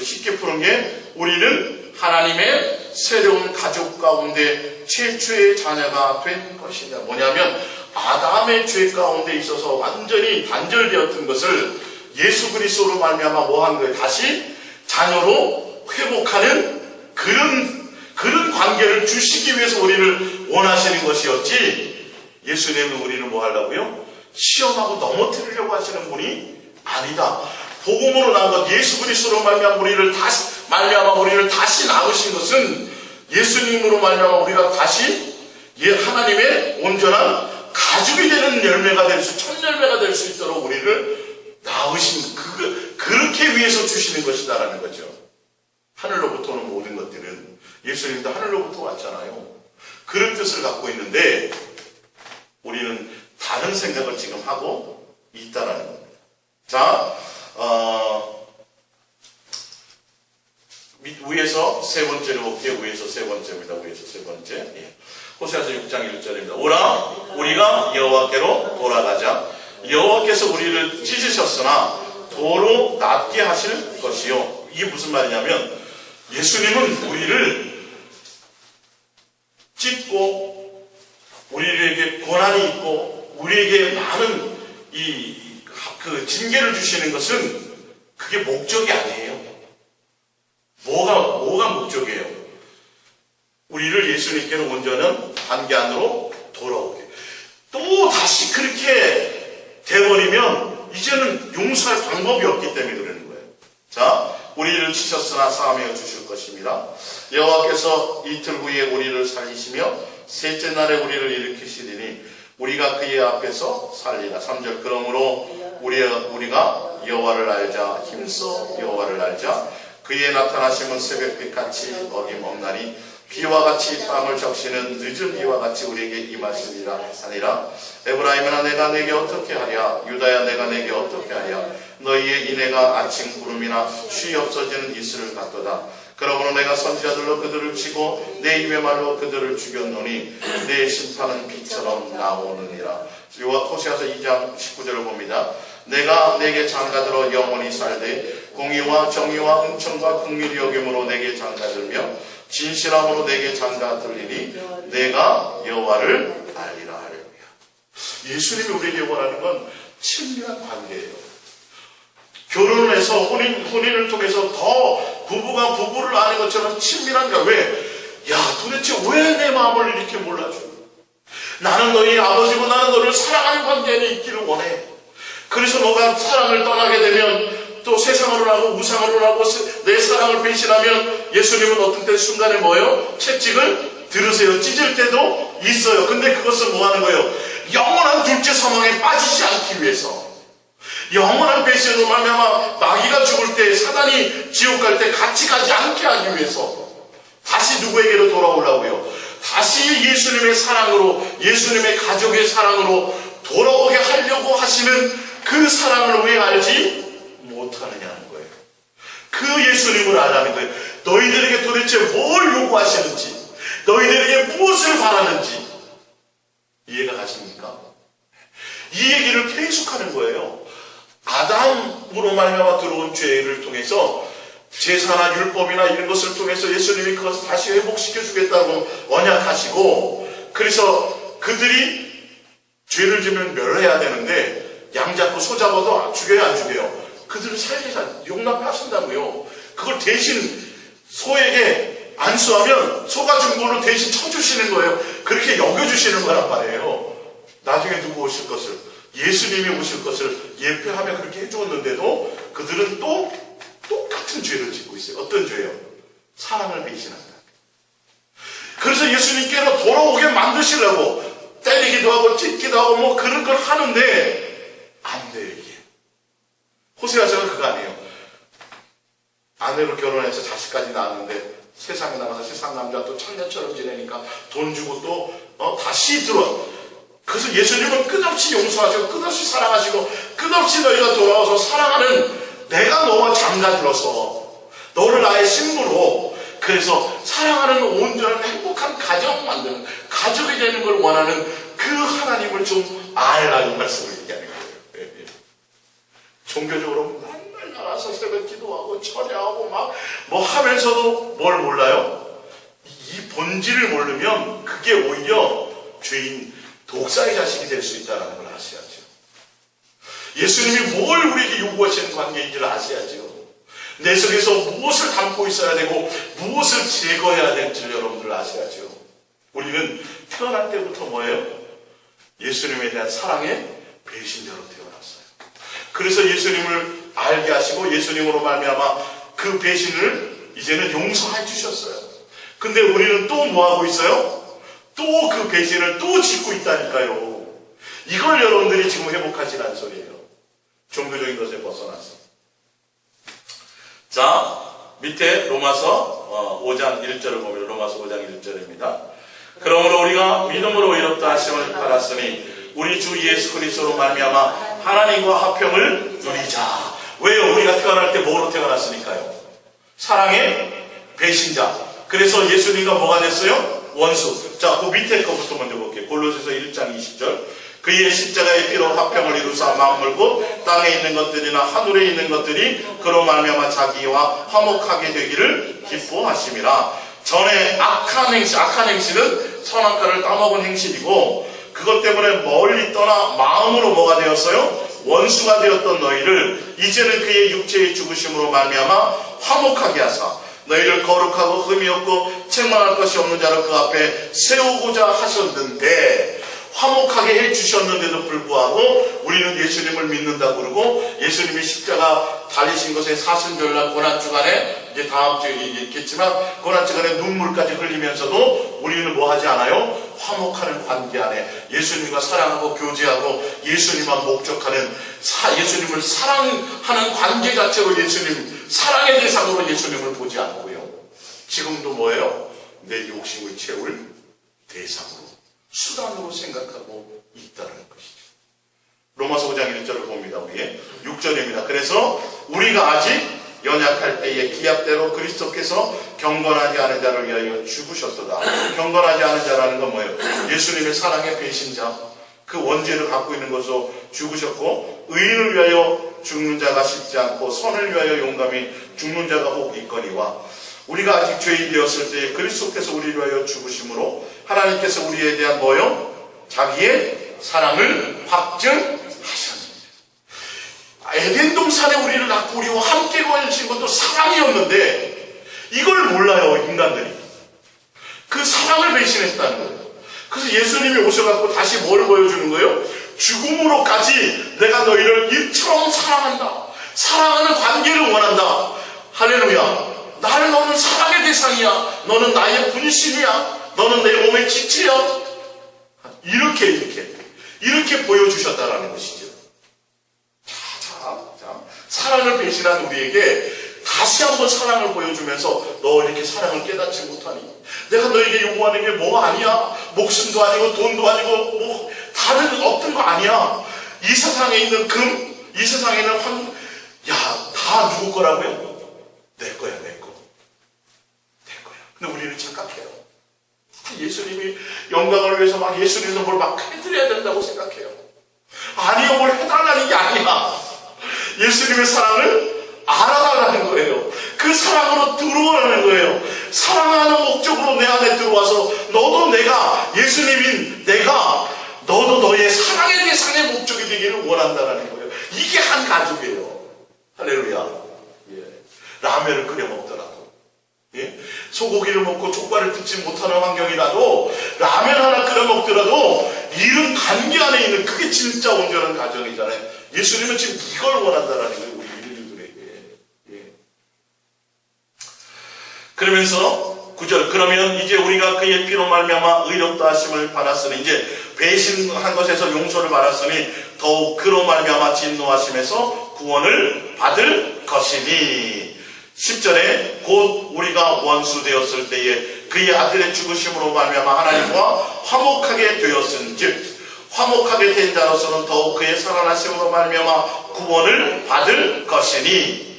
쉽게 푸는 게, 우리는 하나님의 새로운 가족 가운데 최초의 자녀가 된 것이냐. 뭐냐면 아담의 죄 가운데 있어서 완전히 단절되었던 것을 예수 그리스도로 말미암아 뭐 한 거예요? 다시 자녀로 회복하는 그런 관계를 주시기 위해서 우리를 원하시는 것이었지, 예수님은 우리를 뭐 하려고요? 시험하고 넘어뜨리려고 하시는 분이 아니다. 복음으로 난 것, 예수 그리스도로 말미암아 우리를 다시 낳으신 것은 예수님으로 말미암아 우리가 다시 하나님의 온전한 가족이 되는 열매가 첫 열매가 될 수 있도록 우리를 낳으신 그렇게 위해서 주시는 것이다라는 거죠. 하늘로부터 오는 모든 것들은 예수님도 하늘로부터 왔잖아요. 그런 뜻을 갖고 있는데 우리는 다른 생각을 지금 하고 있다라는 겁니다. 자, 위에서 세 번째로 볼게요. 위에서 세 번째입니다. 위에서 세 번째. 예. 호세아서 6장 1절입니다. 오라, 우리가 여호와께로 돌아가자. 여호와께서 우리를 찢으셨으나 도로 낫게 하실 것이요. 이게 무슨 말이냐면 예수님은 우리를 찢고 우리에게 고난이 있고 우리에게 많은 징계를 주시는 것은 그게 목적이 아니에요. 뭐가 목적이에요? 우리를 예수님께는 온전한 관계 안으로 돌아오게. 또 다시 그렇게 돼버리면 이제는 용서할 방법이 없기 때문에 그러는 거예요. 자, 우리를 치셨으나 사하며 주실 것입니다. 여호와께서 이틀 후에 우리를 살리시며 셋째 날에 우리를 일으키시리니 우리가 그의 앞에서 살리라. 3절. 그러므로 우리가 여호와를 알자. 힘써 여호와를 알자. 그의 나타나심은 새벽빛 같이 어김없나니 비와 같이 밤을 적시는 늦은 비와 같이 우리에게 임하시리라 하니라. 에브라임아 내가 내게 어떻게 하랴. 유다야 내가 내게 어떻게 하랴. 너희의 인애가 아침 구름이나 쉬 없어지는 이슬을 같도다. 그러므로 내가 선지자들로 그들을 치고 내 입의 말로 그들을 죽였노니 내 심판은 비처럼 나오느니라. 호세아서 2장 19절을 봅니다. 내가 내게 장가들어 영원히 살되 공의와 정의와 은총과 긍휼히 여김으로 내게 장가들며 진실함으로 내게 장가들리니 내가 여호와를 알리라. 할렐루야. 예수님이 우리에게 원하는 건 친밀한 관계예요. 결혼을 해서 혼인을 통해서 더 부부가 부부를 아는 것처럼 친밀한 관계. 왜? 도대체 왜 내 마음을 이렇게 몰라줘? 나는 너희 아버지고 나는 너를 사랑하는 관계 안에 있기를 원해. 그래서 너가 사랑을 떠나게 되면 또 세상으로 나고 우상으로 나고 내 사랑을 배신하면 예수님은 어떤 때 순간에 뭐예요? 채찍을 들으세요. 찢을 때도 있어요. 근데 그것은 뭐 하는 거예요? 영원한 둘째 사망에 빠지지 않기 위해서. 영원한 배신으로 말미암아 마귀가 죽을 때 사단이 지옥 갈 때 같이 가지 않게 하기 위해서 다시 누구에게로 돌아오려고요? 다시 예수님의 사랑으로 예수님의 가족의 사랑으로 돌아오게 하려고 하시는 그 사랑을 왜 알지 못하느냐는 거예요. 그 예수님을 알라는 거예요. 너희들에게 도대체 뭘 요구하시는지, 너희들에게 무엇을 바라는지 이해가 가십니까? 이 얘기를 계속하는 거예요. 아담으로 말미암아 들어온 죄를 통해서 제사나 율법이나 이런 것을 통해서 예수님이 그것을 다시 회복시켜 주겠다고 언약하시고, 그래서 그들이 죄를 지면 멸해야 되는데 양 잡고 소 잡아도 죽여야 안 죽여요? 그들을 살리사 용납하신다고요. 그걸 대신 소에게 안수하면 소가 준 걸로 대신 쳐주시는 거예요. 그렇게 여겨주시는 거란 말이에요. 나중에 누구 오실 것을, 예수님이 오실 것을 예표하며 그렇게 해주었는데도 그들은 또 똑같은 죄를 짓고 있어요. 어떤 죄요? 사랑을 배신한다. 그래서 예수님께로 돌아오게 만드시려고 때리기도 하고 찢기도 하고 뭐 그런 걸 하는데 안 돼요. 이게 호세아서가 그거 아니에요. 아내로 결혼해서 자식까지 낳았는데 세상에 나가서 세상 남자가 또 창녀처럼 지내니까 돈 주고 또 다시 들어와. 그래서 예수님은 끝없이 용서하시고 끝없이 사랑하시고 끝없이 너희가 돌아와서 사랑하는 내가 너와 장가들어서 너를 나의 신부로, 그래서 사랑하는 온전한 행복한 가정 만드는, 가족이 되는 걸 원하는 그 하나님을 좀 알라는 말씀을 얘기하는 거예요. 종교적으로 맨날 나가서 새벽 기도하고 철야하고 막 뭐 하면서도 뭘 몰라요? 이 본질을 모르면 그게 오히려 죄인 독사의 자식이 될 수 있다는 걸 아셔야죠. 예수님이 뭘 우리에게 요구하시는 관계인지를 아셔야죠. 내 속에서 무엇을 담고 있어야 되고 무엇을 제거해야 될지를 여러분들 아셔야죠. 우리는 태어날 때부터 뭐예요? 예수님에 대한 사랑에 배신자로 태어났어요. 그래서 예수님을 알게 하시고 예수님으로 말미암아 그 배신을 이제는 용서해 주셨어요. 근데 우리는 또 뭐하고 있어요? 또 그 배신을 또 짓고 있다니까요. 이걸 여러분들이 지금 회복하시라는 소리예요. 종교적인 것에 벗어나서. 자, 밑에 로마서 5장 1절을 보면 로마서 5장 1절입니다. 그러므로 우리가 믿음으로 의롭다 하심을 받았으니 우리 주 예수 그리스도로 말미암아 하나님과 화평을 누리자. 왜요? 우리가 태어날 때 뭐로 태어났으니까요? 사랑의 배신자. 그래서 예수님과 뭐가 됐어요? 원수. 자, 그 밑에 거부터 먼저 볼게요. 골로새서 1장 20절. 그의 십자가의 피로 화평을 이루사 마음을 곧 땅에 있는 것들이나 하늘에 있는 것들이 그로 말미암아 자기와 화목하게 되기를 기뻐하심이라. 전에 악한 행실은 선악과를 따먹은 행실이고 그것 때문에 멀리 떠나 마음으로 뭐가 되었어요? 원수가 되었던 너희를 이제는 그의 육체의 죽으심으로 말미암아 화목하게 하사 너희를 거룩하고 흠이 없고 책망할 것이 없는 자로 그 앞에 세우고자 하셨는데, 화목하게 해주셨는데도 불구하고 우리는 예수님을 믿는다고 그러고 예수님이 십자가 달리신 것에 사순절날 고난주간에 이제 다음 주에 있겠지만 고난주간에 눈물까지 흘리면서도 우리는 뭐 하지 않아요? 화목하는 관계 안에 예수님과 사랑하고 교제하고 예수님만 목적하는 예수님을 사랑하는 관계 자체로 예수님 사랑의 대상으로 예수님을 보지 않고요. 지금도 뭐예요? 내 욕심을 채울 대상으로 수단으로 생각하고 있다는 것이죠. 로마서 5장 1절을 봅니다. 위에 6절입니다. 그래서 우리가 아직 연약할 때에 기약대로 그리스도께서 경건하지 않은 자를 위하여 죽으셨도다. 경건하지 않은 자라는 건 뭐예요? 예수님의 사랑의 배신자, 그 원죄를 갖고 있는 것으로 죽으셨고 의인을 위하여 죽는 자가 쉽지 않고 선을 위하여 용감히 죽는 자가 혹 있거니와 우리가 아직 죄인 되었을 때에 그리스도께서 우리를 위하여 죽으심으로 하나님께서 우리에 대한 뭐요? 자기의 사랑을 확증하셨습니다. 에덴 동산에 우리를 낳고 우리와 함께 거하신 것도 사랑이었는데 이걸 몰라요, 인간들이. 그 사랑을 배신했다는 거예요. 그래서 예수님이 오셔갖고 다시 뭘 보여주는 거예요? 죽음으로까지 내가 너희를 일처럼 사랑한다. 사랑하는 관계를 원한다. 할렐루야. 나를 너는 사랑의 대상이야. 너는 나의 분신이야. 너는 내 몸의 지체야. 이렇게 보여주셨다라는 것이죠. 자, 사랑을 배신한 우리에게 다시 한번 사랑을 보여주면서 너 이렇게 사랑을 깨닫지 못하니 내가 너에게 요구하는 게 뭐 아니야. 목숨도 아니고 돈도 아니고 뭐 다른 어떤 거 아니야. 이 세상에 있는 금, 이 세상에 있는 황, 다 누구 거라고요? 내 거야, 내 거. 근데 우리는 착각해요. 예수님이 영광을 위해서 막 예수님도 뭘 막 해드려야 된다고 생각해요. 아니요, 뭘 해달라는 게 아니야. 예수님의 사랑을 알아달라는 거예요. 그 사랑으로 들어오라는 거예요. 사랑하는 목적으로 내 안에 들어와서 너도 내가 예수님인 내가 너도 너의 사랑의 대상의 목적이 되기를 원한다는 거예요. 이게 한 가족이에요. 할렐루야. 라면을 끓여 먹더라도 소고기를 먹고 족발을 듣지 못하는 환경이라도 라면 하나 끓여 먹더라도 이런 관계 안에 있는 그게 진짜 온전한 가정이잖아요. 예수님은 지금 이걸 원한다는 거예요. 우리 인류들에게. 그러면서 9절 그러면 이제 우리가 그의 피로 말미암아 의롭다 하심을 받았으니 이제 배신한 것에서 용서를 받았으니 더욱 그로 말미암아 진노하심에서 구원을 받을 것이니 10절에 곧 우리가 원수 되었을 때에 그의 아들의 죽으심으로 말미암아 하나님과 화목하게 되었은즉 화목하게 된 자로서는 더욱 그의 살아나심으로 말미암아 구원을 받을 것이니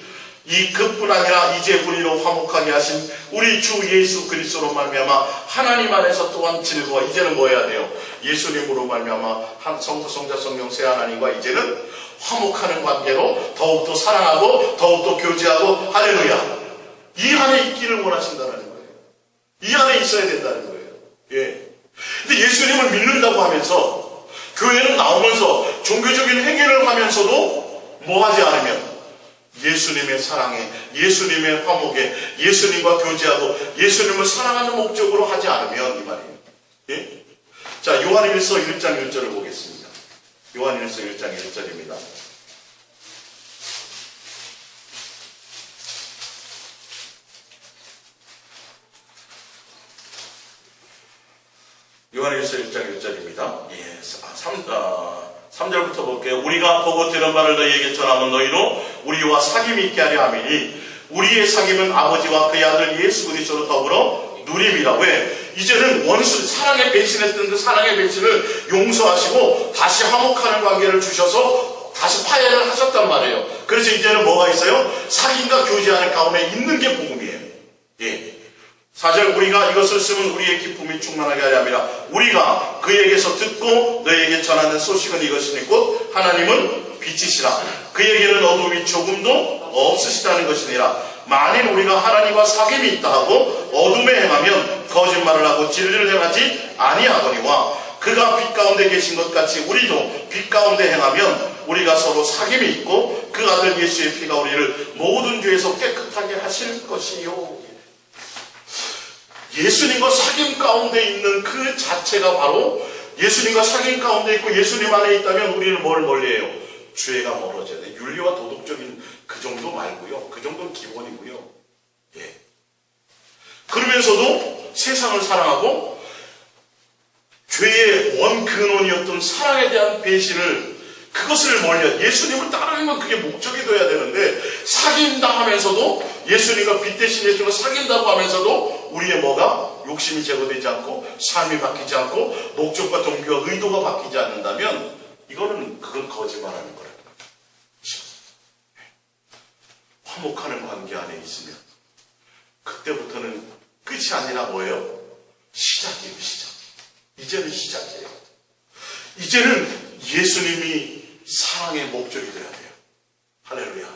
이 그뿐 아니라 이제 우리로 화목하게 하신 우리 주 예수 그리스도로 말미암아 하나님 안에서 또한 즐거워. 이제는 뭐 해야 돼요? 예수님으로 말미암아 성부 성자 성령 세 하나님과 이제는 화목하는 관계로 더욱더 사랑하고 더욱더 교제하고 할렐루야. 이 안에 있기를 원하신다는 거예요. 이 안에 있어야 된다는 거예요. 근데 예수님을 믿는다고 하면서 교회는 나오면서 종교적인 행위를 하면서도 뭐 하지 않으면 예수님의 사랑에 예수님의 화목에 예수님과 교제하고 예수님을 사랑하는 목적으로 하지 않으면 이 말이에요. 자, 요한일서 1장 1절을 보겠습니다. 요한일서 1장 1절입니다. 요한일서 1장 1절입니다. 3절부터 볼게요. 우리가 보고 들은 바를 너희에게 전하면 너희로 우리와 사귐이 있게 하려 함이니 우리의 사귐은 아버지와 그의 아들 예수 그리스도로 더불어 누림이라. 왜? 이제는 원수, 사랑에 배신했던 그 사랑의 배신을 용서하시고 다시 화목하는 관계를 주셔서 다시 파해를 하셨단 말이에요. 그래서 이제는 뭐가 있어요? 사귐과 교제하는 가운데 있는 게 복음이에요. 예. 4절, 우리가 이것을 쓰면 우리의 기쁨이 충만하게 하려 함이라. 우리가 그에게서 듣고 너희에게 전하는 소식은 이것이니 곧 하나님은 빛이시라. 그에게는 어둠이 조금도 없으시다는 것이니라. 만일 우리가 하나님과 사귐이 있다 하고 어둠에 행하면 거짓말을 하고 진리를 행하지 아니하거니와 그가 빛 가운데 계신 것 같이 우리도 빛 가운데 행하면 우리가 서로 사귐이 있고 그 아들 예수의 피가 우리를 모든 죄에서 깨끗하게 하실 것이요. 예수님과 사귐 가운데 있는 그 자체가 바로 예수님과 사귐 가운데 있고 예수님 안에 있다면 우리는 뭘 멀리해요? 죄가 멀어져야 돼. 윤리와 도덕적인 그 정도 말고요. 그 정도는 기본이고요. 예. 그러면서도 세상을 사랑하고 죄의 원 근원이었던 사랑에 대한 배신을 그것을 멀리 예수님을 따르는 건 그게 목적이 돼야 되는데 사귐다 하면서도 예수님과 빛 대신 예수님을 사귄다고 하면서도 우리의 뭐가 욕심이 제거되지 않고 삶이 바뀌지 않고 목적과 동기와 의도가 바뀌지 않는다면 그건 거짓말하는 거라는 거예요. 화목하는 관계 안에 있으면 그때부터는 끝이 아니라 뭐예요? 시작이에요. 시작. 이제는 시작이에요. 이제는 예수님이 사랑의 목적이 돼야 돼요. 할렐루야.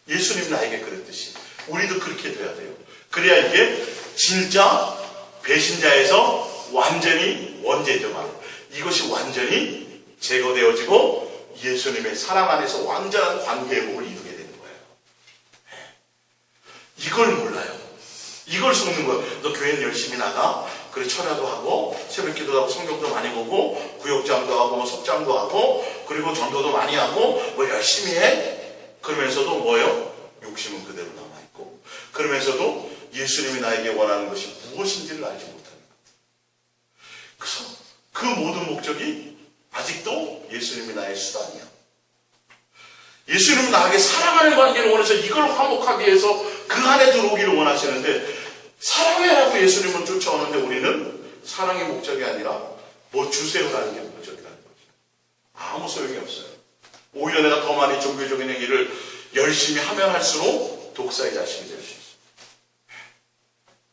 예수님 나에게 그랬듯이 우리도 그렇게 돼야 돼요. 그래야 이게 진짜 배신자에서 완전히 원죄죠. 이것이 완전히 제거되어지고 예수님의 사랑 안에서 완전한 관계 회복을 이루게 되는 거예요. 이걸 몰라요. 이걸 속는 거예요. 너 교회는 열심히 나가. 그래 철야도 하고 새벽기도도 하고 성경도 많이 보고 구역장도 하고 뭐 속장도 하고 그리고 전도도 많이 하고 뭐 열심히 해. 그러면서도 뭐예요? 욕심은 그대로 남아있고 그러면서도 예수님이 나에게 원하는 것이 무엇인지를 알지 못하는 거예요. 그래서 그 모든 목적이 아직도 예수님이 나의 수단이야. 예수님은 나에게 사랑하는 관계를 원해서 이걸 화목하기 위해서 그 안에 들어오기를 원하시는데 사랑해라고 예수님을 쫓아오는데 우리는 사랑의 목적이 아니라 뭐 주세요라는 게 목적이라는 거죠. 아무 소용이 없어요. 오히려 내가 더 많이 종교적인 행위를 열심히 하면 할수록 독사의 자식이 될 수 있어요.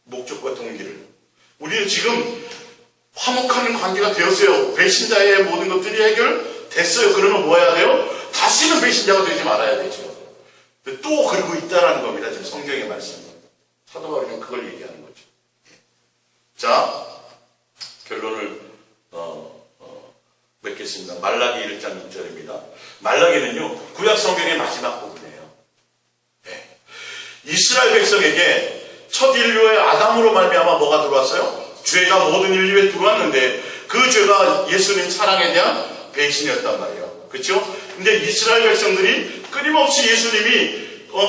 목적과 동기를. 우리는 지금 화목하는 관계가 되었어요. 배신자의 모든 것들이 해결됐어요. 그러면 뭐 해야 돼요? 다시는 배신자가 되지 말아야 되죠. 또 그러고 있다라는 겁니다. 지금 성경의 말씀은. 사도 바울은 그걸 얘기하는 거죠. 자, 결론을 맺겠습니다. 말라기 1장 6절입니다. 말라기는요, 구약 성경의 마지막 부분이에요. 네. 이스라엘 백성에게 첫 인류의 아담으로 말미암아 뭐가 들어왔어요? 죄가 모든 인류에 들어왔는데 그 죄가 예수님 사랑에 대한 배신이었단 말이에요. 그렇죠? 근데 이스라엘 백성들이 끊임없이 예수님이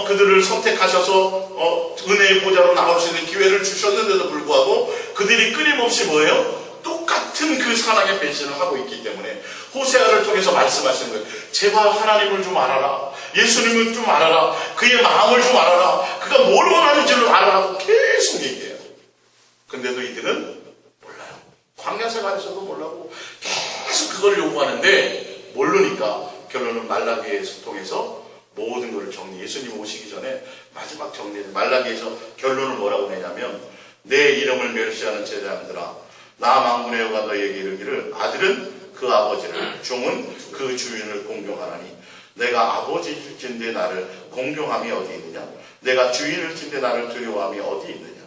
그들을 선택하셔서 은혜의 보좌로 나올 수 있는 기회를 주셨는데도 불구하고 그들이 끊임없이 뭐예요? 똑같은 그 사랑의 배신을 하고 있기 때문에 호세아를 통해서 말씀하시는 거예요. 제발 하나님을 좀 알아라. 예수님을 좀 알아라. 그의 마음을 좀 알아라. 그가 뭘 원하는지를 알아라고 계속 얘기해요. 근데도 이들은 몰라요. 광야 생활에서도 몰라고 계속 그걸 요구하는데 모르니까 결론은 말라기에서 통해서 모든 것을 예수님 오시기 전에 마지막 정리해서 말라기에서 결론을 뭐라고 내냐면 내 이름을 멸시하는 제자들아 나 만군의 여호와가 너희에게 이르기를 아들은 그 아버지를 종은 그 주인을 공경하나니 내가 아버지일진데 나를 공경함이 어디 있느냐 내가 주인일진데 나를 두려워함이 어디 있느냐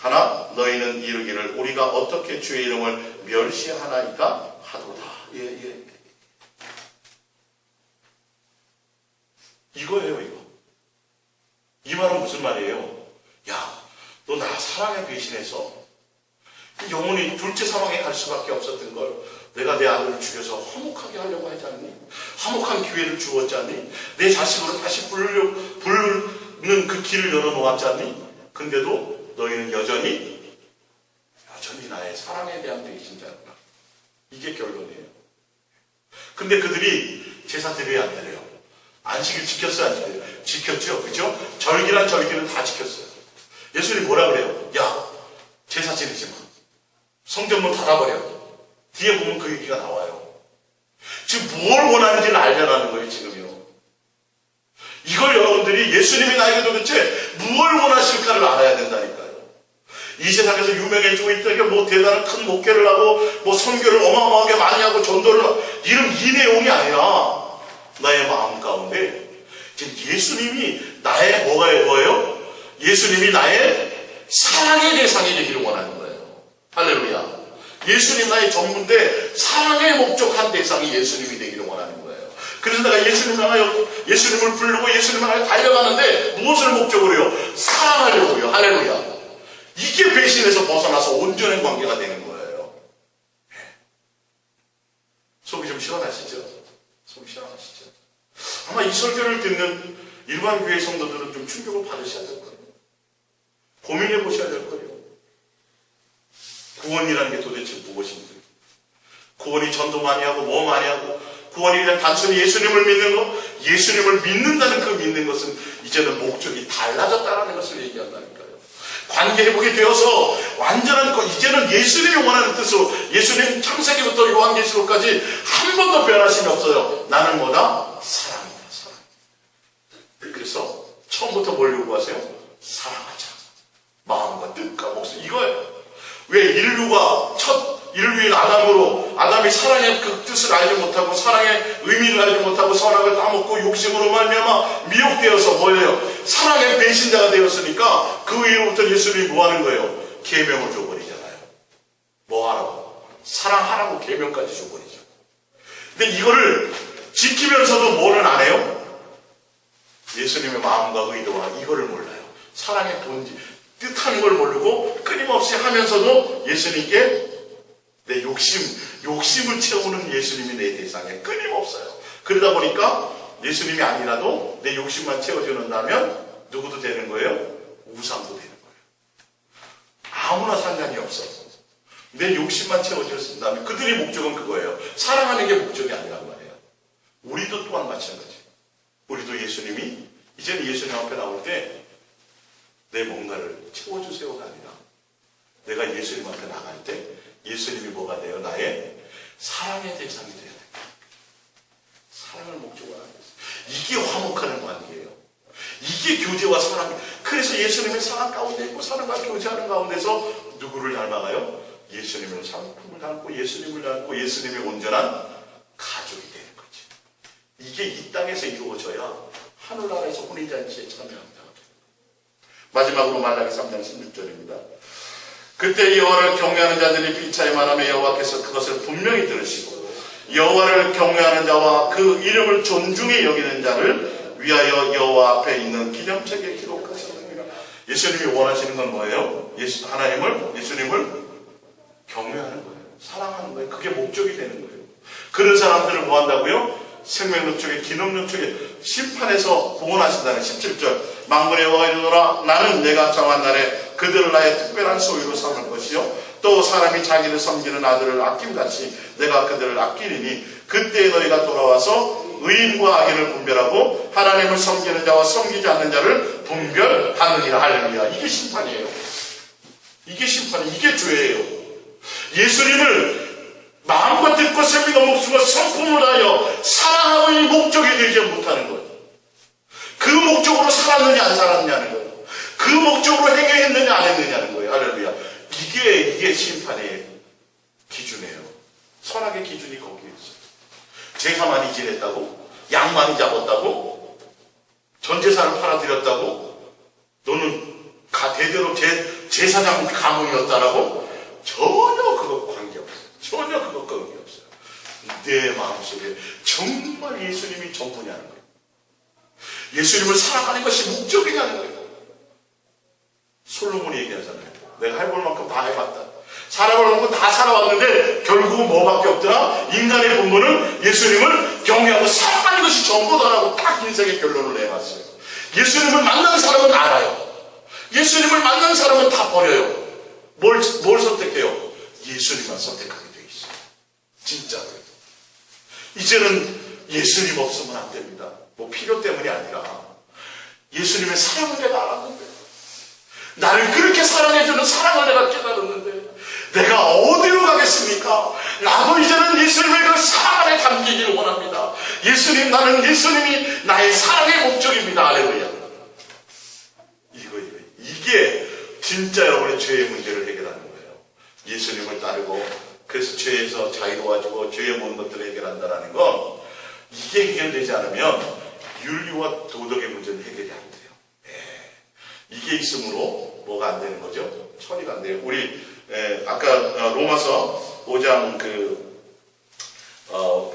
하나 너희는 이르기를 우리가 어떻게 주의 이름을 멸시하나이까 하도다. 예. 이거예요, 이거. 이 말은 무슨 말이에요? 야, 너 나 사랑에 배신해서 영혼이 둘째 사망에 갈 수밖에 없었던 걸 내가 내 아들을 죽여서 화목하게 하려고 하지 않니? 화목한 기회를 주었지 않니? 내 자식으로 다시 부르는 그 길을 열어놓았지 않니? 근데도 너희는 여전히 나의 사랑에 대한 배신자구나. 이게 결론이에요. 근데 그들이 제사 드려야 안 드려요? 안식일 지켰어요, 안 지켜요? 지켰죠, 그죠? 절기란 절기는 다 지켰어요. 예수님이 뭐라 그래요? 야, 제사 지내지 마. 성전문 닫아버려. 뒤에 보면 그 얘기가 나와요. 지금 뭘 원하는지를 알려라는 거예요, 지금요. 이걸 여러분들이 예수님이 나에게 도대체 무엇을 원하실까를 알아야 된다니까요. 이 세상에서 유명해지고 있다니까 뭐 대단한 큰 목회를 하고 뭐 선교를 어마어마하게 많이 하고 전도를 하고 이런 이 내용이 아니라 나의 마음 가운데 지금 예수님이 나의 뭐예요? 예수님이 나의 사랑의 대상이 되기를 원하는 거예요. 할렐루야. 예수님 나의 전부인데 사랑의 목적한 대상이 예수님이 되기를 원하는 거예요. 그래서 내가 예수님을 부르고 예수님을 향해 달려가는데 무엇을 목적으로 해요? 사랑하려고요. 할렐루야. 이게 배신에서 벗어나서 온전한 관계가 되는 거예요. 속이 좀 시원하시죠? 속이 시원하시죠? 아마 이 설교를 듣는 일반 교회 성도들은 좀 충격을 받으셔야 될 거예요. 고민해 보셔야 될 거예요. 구원이라는 게 도대체 무엇인지. 구원이 전도 많이 하고 뭐 많이 하고 구원이 그냥 단순히 예수님을 믿는 것, 예수님을 믿는다는 그 믿는 것은 이제는 목적이 달라졌다는 것을 얘기한다니까요. 관계회복이 되어서 완전한 것, 이제는 예수님이 원하는 뜻으로 예수님 창세기부터 요한계시록까지 한 번도 변하심이 없어요. 나는 뭐다? 사랑이다. 사랑. 그래서 처음부터 뭘 요구하세요? 사랑하자. 마음과 뜻과 목숨. 이거예요. 왜 인류인 아담이 사랑의 그 뜻을 알지 못하고 사랑의 의미를 알지 못하고 선악을 따먹고 욕심으로 말미암아 미혹되어서 뭐예요? 사랑의 배신자가 되었으니까 그 이후부터 예수님이 뭐 하는 거예요? 계명을 줘버리잖아요. 뭐 하라고? 사랑하라고 계명까지 줘버리죠. 근데 이거를 지키면서도 뭐는 안 해요? 예수님의 마음과 의도와 이거를 몰라요. 사랑의 본질, 뜻하는 걸 모르고 끊임없이 하면서도 예수님께 내 욕심을 채우는 예수님이 내 대상에 끊임없어요. 그러다 보니까 예수님이 아니라도 내 욕심만 채워주는다면 누구도 되는 거예요? 우상도 되는 거예요. 아무나 상관이 없어. 내 욕심만 채워주신다면 그들의 목적은 그거예요. 사랑하는 게 목적이 아니란 말이에요. 우리도 또한 마찬가지. 우리도 이제는 예수님 앞에 나올 때 내 뭔가를 채워주세요가 아니라 내가 예수님 앞에 나갈 때 예수님이 뭐가 돼요? 나의 사랑의 대상이 돼야 돼요. 사랑을 목적으로 하는 거예요. 이게 화목하는 관계예요. 이게 교제와 사랑. 그래서 예수님의 사랑 가운데 있고 사랑과 교제하는 가운데서 누구를 닮아가요? 예수님의 상품을 닮고 예수님을 닮고 예수님의 온전한 가족이 되는 거지. 이게 이 땅에서 이루어져야 하늘나라에서 혼인잔치에 참여합니다. 마지막으로 말라기 3장 16절입니다. 그때 여호와를 경외하는 자들이 피차에 말하며 여호와께서 그것을 분명히 들으시고 여호와를 경외하는 자와 그 이름을 존중히 여기는 자를 위하여 여호와 앞에 있는 기념책에 기록하셨느니라. 예수님이 원하시는 건 뭐예요? 예수님을 경외하는 거예요. 사랑하는 거예요. 그게 목적이 되는 거예요. 그런 사람들을 뭐 한다고요? 생명력 쪽에 기념력 쪽에 심판에서 구원하신다는 17절. 만군의 여호와가 이르노라 나는 내가 정한 날에 그들을 나의 특별한 소유로 삼을 것이요 또 사람이 자기를 섬기는 아들을 아낌같이 내가 그들을 아끼리니 그때 너희가 돌아와서 의인과 악인을 분별하고 하나님을 섬기는 자와 섬기지 않는 자를 분별하느니라. 할렐루야. 이게 심판이에요. 이게 심판이에요. 이게 죄예요. 예수님을 마음과 뜻과 생명과 목숨과 성품을 하여 사랑하고 이 목적이 되지 못하는 거예요. 그 목적으로 살았느냐 안 살았느냐는 거예요. 그 목적으로 행했느냐 안 했느냐는 거예요. 할렐루야. 이게 심판의 기준이에요. 선악의 기준이 거기에 있어요. 제사 많이 지냈다고? 양 많이 잡았다고? 전제사를 팔아드렸다고? 너는 대대로 제사장 가문이었다라고? 전혀 그거 관계없어요. 전혀 그거 관계없어요. 내 마음속에 정말 예수님이 전부냐는 거예요. 예수님을 사랑하는 것이 목적이냐는 거예요. 솔로몬이 얘기하잖아요. 내가 해볼 만큼 다 해봤다. 사람을 놓고 다 살아왔는데 결국은 뭐밖에 없더라? 인간의 본분은 예수님을 경외하고 사랑하는 것이 전부다라고 딱 인생의 결론을 내놨어요. 예수님을 만난 사람은 알아요. 예수님을 만난 사람은 다 버려요. 뭘 선택해요? 예수님만 선택하게 돼 있어요. 진짜로요. 이제는 예수님 없으면 안 됩니다. 뭐 필요 때문이 아니라 예수님의 사랑을 내가 알았는데, 나를 그렇게 사랑해주는 사랑을 내가 깨달았는데 내가 어디로 가겠습니까? 나도 이제는 예수님의 그 사랑 안에 담기기를 원합니다. 예수님, 나는 예수님이 나의 사랑의 목적입니다. 할렐루야. 이게 진짜 여러분의 죄의 문제를 해결하는 거예요. 예수님을 따르고 그래서 죄에서 자유로워지고 죄의 모든 것들을 해결한다는 건, 이게 해결되지 않으면 윤리와 도덕의 문제는 해결이 안 돼요. 이게 있으므로 뭐가 안 되는 거죠? 처리가 안 돼요. 우리 아까 로마서 5장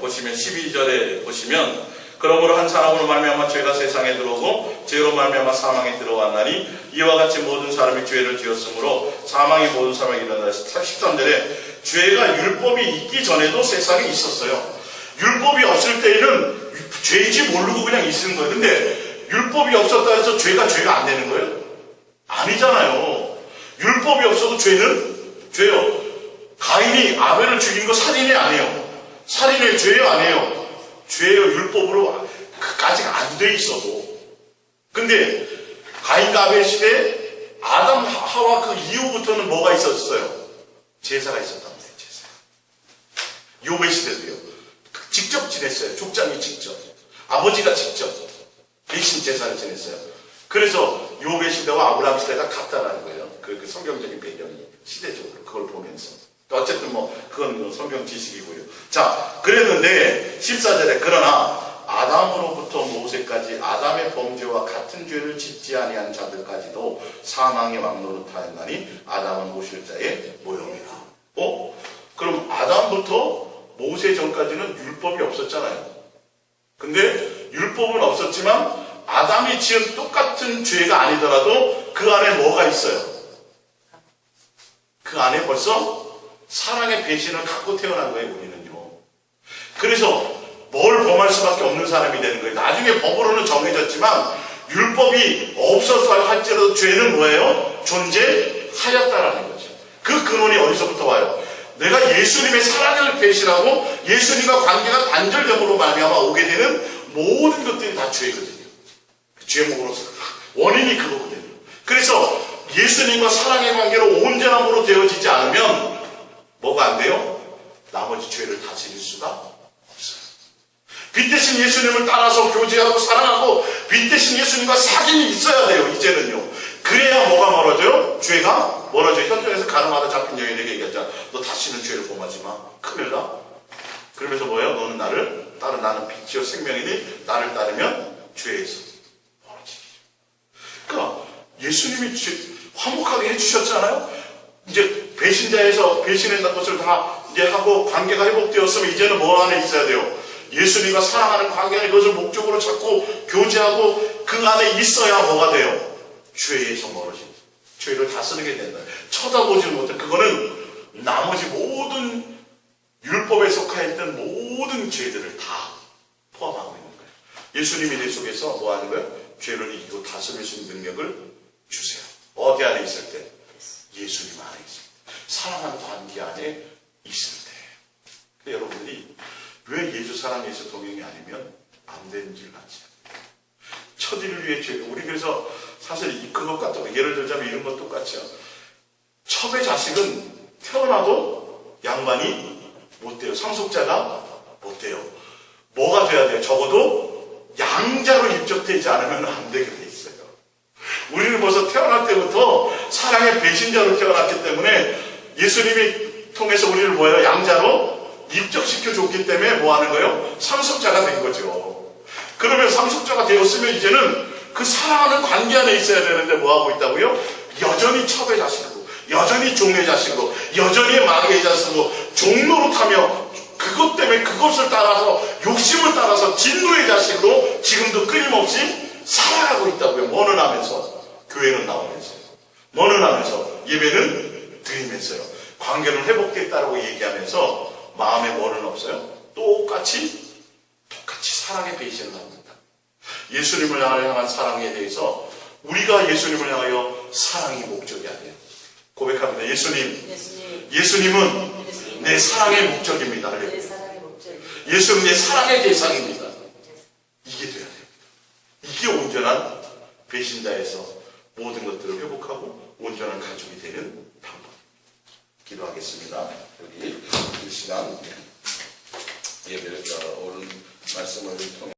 보시면 12절에 보시면, 그러므로 한 사람으로 말미암아 죄가 세상에 들어오고 죄로 말미암아 사망에 들어왔나니 이와 같이 모든 사람이 죄를 지었으므로 사망이 모든 사람에게 일어나니. 13절에 죄가 율법이 있기 전에도 세상에 있었어요. 율법이 없을 때에는 죄인지 모르고 그냥 있는 거예요. 근데 율법이 없었다 해서 죄가 안 되는 거예요? 아니잖아요. 율법이 없어도 죄요. 가인이 아벨을 죽인 거 살인이 아니에요. 살인의 죄요, 아니에요? 죄요. 율법으로 아직 안 돼 있어도. 근데 가인과 아벨 시대에 아담 하와 그 이후부터는 뭐가 있었어요? 제사가 있었단 말이에요. 제사. 욥의 시대도요. 직접 지냈어요. 족장이 직접. 아버지가 직접 대신 제사를 지냈어요. 그래서 욥의 시대와 아브라함 시대가 같다라는 거예요. 그 성경적인 배경이 시대적으로 그걸 보면서. 어쨌든 그건 성경 지식이고요. 자, 그랬는데 14절에 그러나 아담으로부터 모세까지 아담의 범죄와 같은 죄를 짓지 아니한 자들까지도 사망의 왕노릇하였나니 아담은 모실 자의 모형이라. 그럼 아담부터 모세 전까지는 율법이 없었잖아요. 근데 율법은 없었지만 아담이 지은 똑같은 죄가 아니더라도 그 안에 뭐가 있어요? 그 안에 벌써 사랑의 배신을 갖고 태어난 거예요, 우리는요. 그래서 뭘 범할 수밖에 없는 사람이 되는 거예요. 나중에 법으로는 정해졌지만 율법이 없어서 할지라도 죄는 뭐예요? 존재하였다라는 거죠. 그 근원이 어디서부터 와요? 내가 예수님의 사랑을 배신하고 예수님과 관계가 단절됨으로 말미암아 오게 되는 모든 것들이 다 죄거든요. 죄목으로서 원인이 그거거든요. 그래서 예수님과 사랑의 관계로 온전함으로 되어지지 않으면 뭐가 안 돼요? 나머지 죄를 다스릴 수가 없어요. 빛 대신 예수님을 따라서 교제하고 사랑하고 빛 대신 예수님과 사귐이 있어야 돼요. 이제는요. 그래야 뭐가 멀어져요? 죄가 멀어져요. 현장에서 가늠하다 잡힌 여인에게 얘기하자. 너 다시는 죄를 범하지 마. 큰일 나. 그러면서 뭐예요? 너는 나를 따라. 나는 빛이요 생명이니 나를 따르면 죄에서 멀어지기. 그러니까 예수님이 화목하게 해주셨잖아요. 이제 배신자에서 배신했던 것을 다 이제 하고 관계가 회복되었으면 이제는 뭐 안에 있어야 돼요? 예수님과 사랑하는 관계는 그것을 목적으로 잡고 교제하고 그 안에 있어야 뭐가 돼요? 죄에서 멀어진, 죄를 다스리게 된다. 쳐다보지 못해. 그거는 나머지 모든 율법에 속하였던 모든 죄들을 다 포함하고 있는 거예요. 예수님이 내 속에서 뭐 하는 거예요? 죄를 이기고 다스릴 수 있는 능력을 주세요. 어디 안에 있을 때? 예수님 안에 있을 때. 사랑하는 관계 안에 있을 때. 근데 여러분들이 왜 예수 사랑 예수 동행이 아니면 안 되는 줄 알지? 처디를 위해 죄. 우리 그래서 사실 그것 같다고 예를 들자면 이런 것 똑같죠. 첩의 자식은 태어나도 양반이 못 돼요. 상속자가 못 돼요. 뭐가 돼야 돼요? 적어도 양자로 입적되지 않으면 안 되게 돼 있어요. 우리는 벌써 태어날 때부터 사랑의 배신자로 태어났기 때문에 예수님이 통해서 우리를 뭐예요? 양자로 입적시켜 줬기 때문에 뭐 하는 거예요? 상속자가 된 거죠. 그러면 상속자가 되었으면 이제는 그 사랑하는 관계 안에 있어야 되는데 뭐 하고 있다고요? 여전히 첩의 자식으로, 여전히 종의 자식으로, 여전히 마귀의 자식으로 종노릇하며 그것 때문에 그것을 따라서 욕심을 따라서 진노의 자식으로 지금도 끊임없이 살아가고 있다고요. 뭐는 하면서? 교회는 나오면서요. 뭐는 하면서? 예배는 드리면서요. 관계는 회복됐다라고 얘기하면서 마음에 뭐는 없어요? 똑같이 사랑의 배신을 합니다. 예수님을 향한 사랑에 대해서 우리가 예수님을 향하여 사랑이 목적이 아니에요. 고백합니다. 예수님은 내 사랑의 목적입니다. 예수는 내 사랑의 대상입니다. 이게 돼야 돼요. 이게 온전한 배신자에서 모든 것들을 회복하고 온전한 가족이 되는 방법. 기도하겠습니다. 여기 이 시간 예배를 오늘 말씀을 통해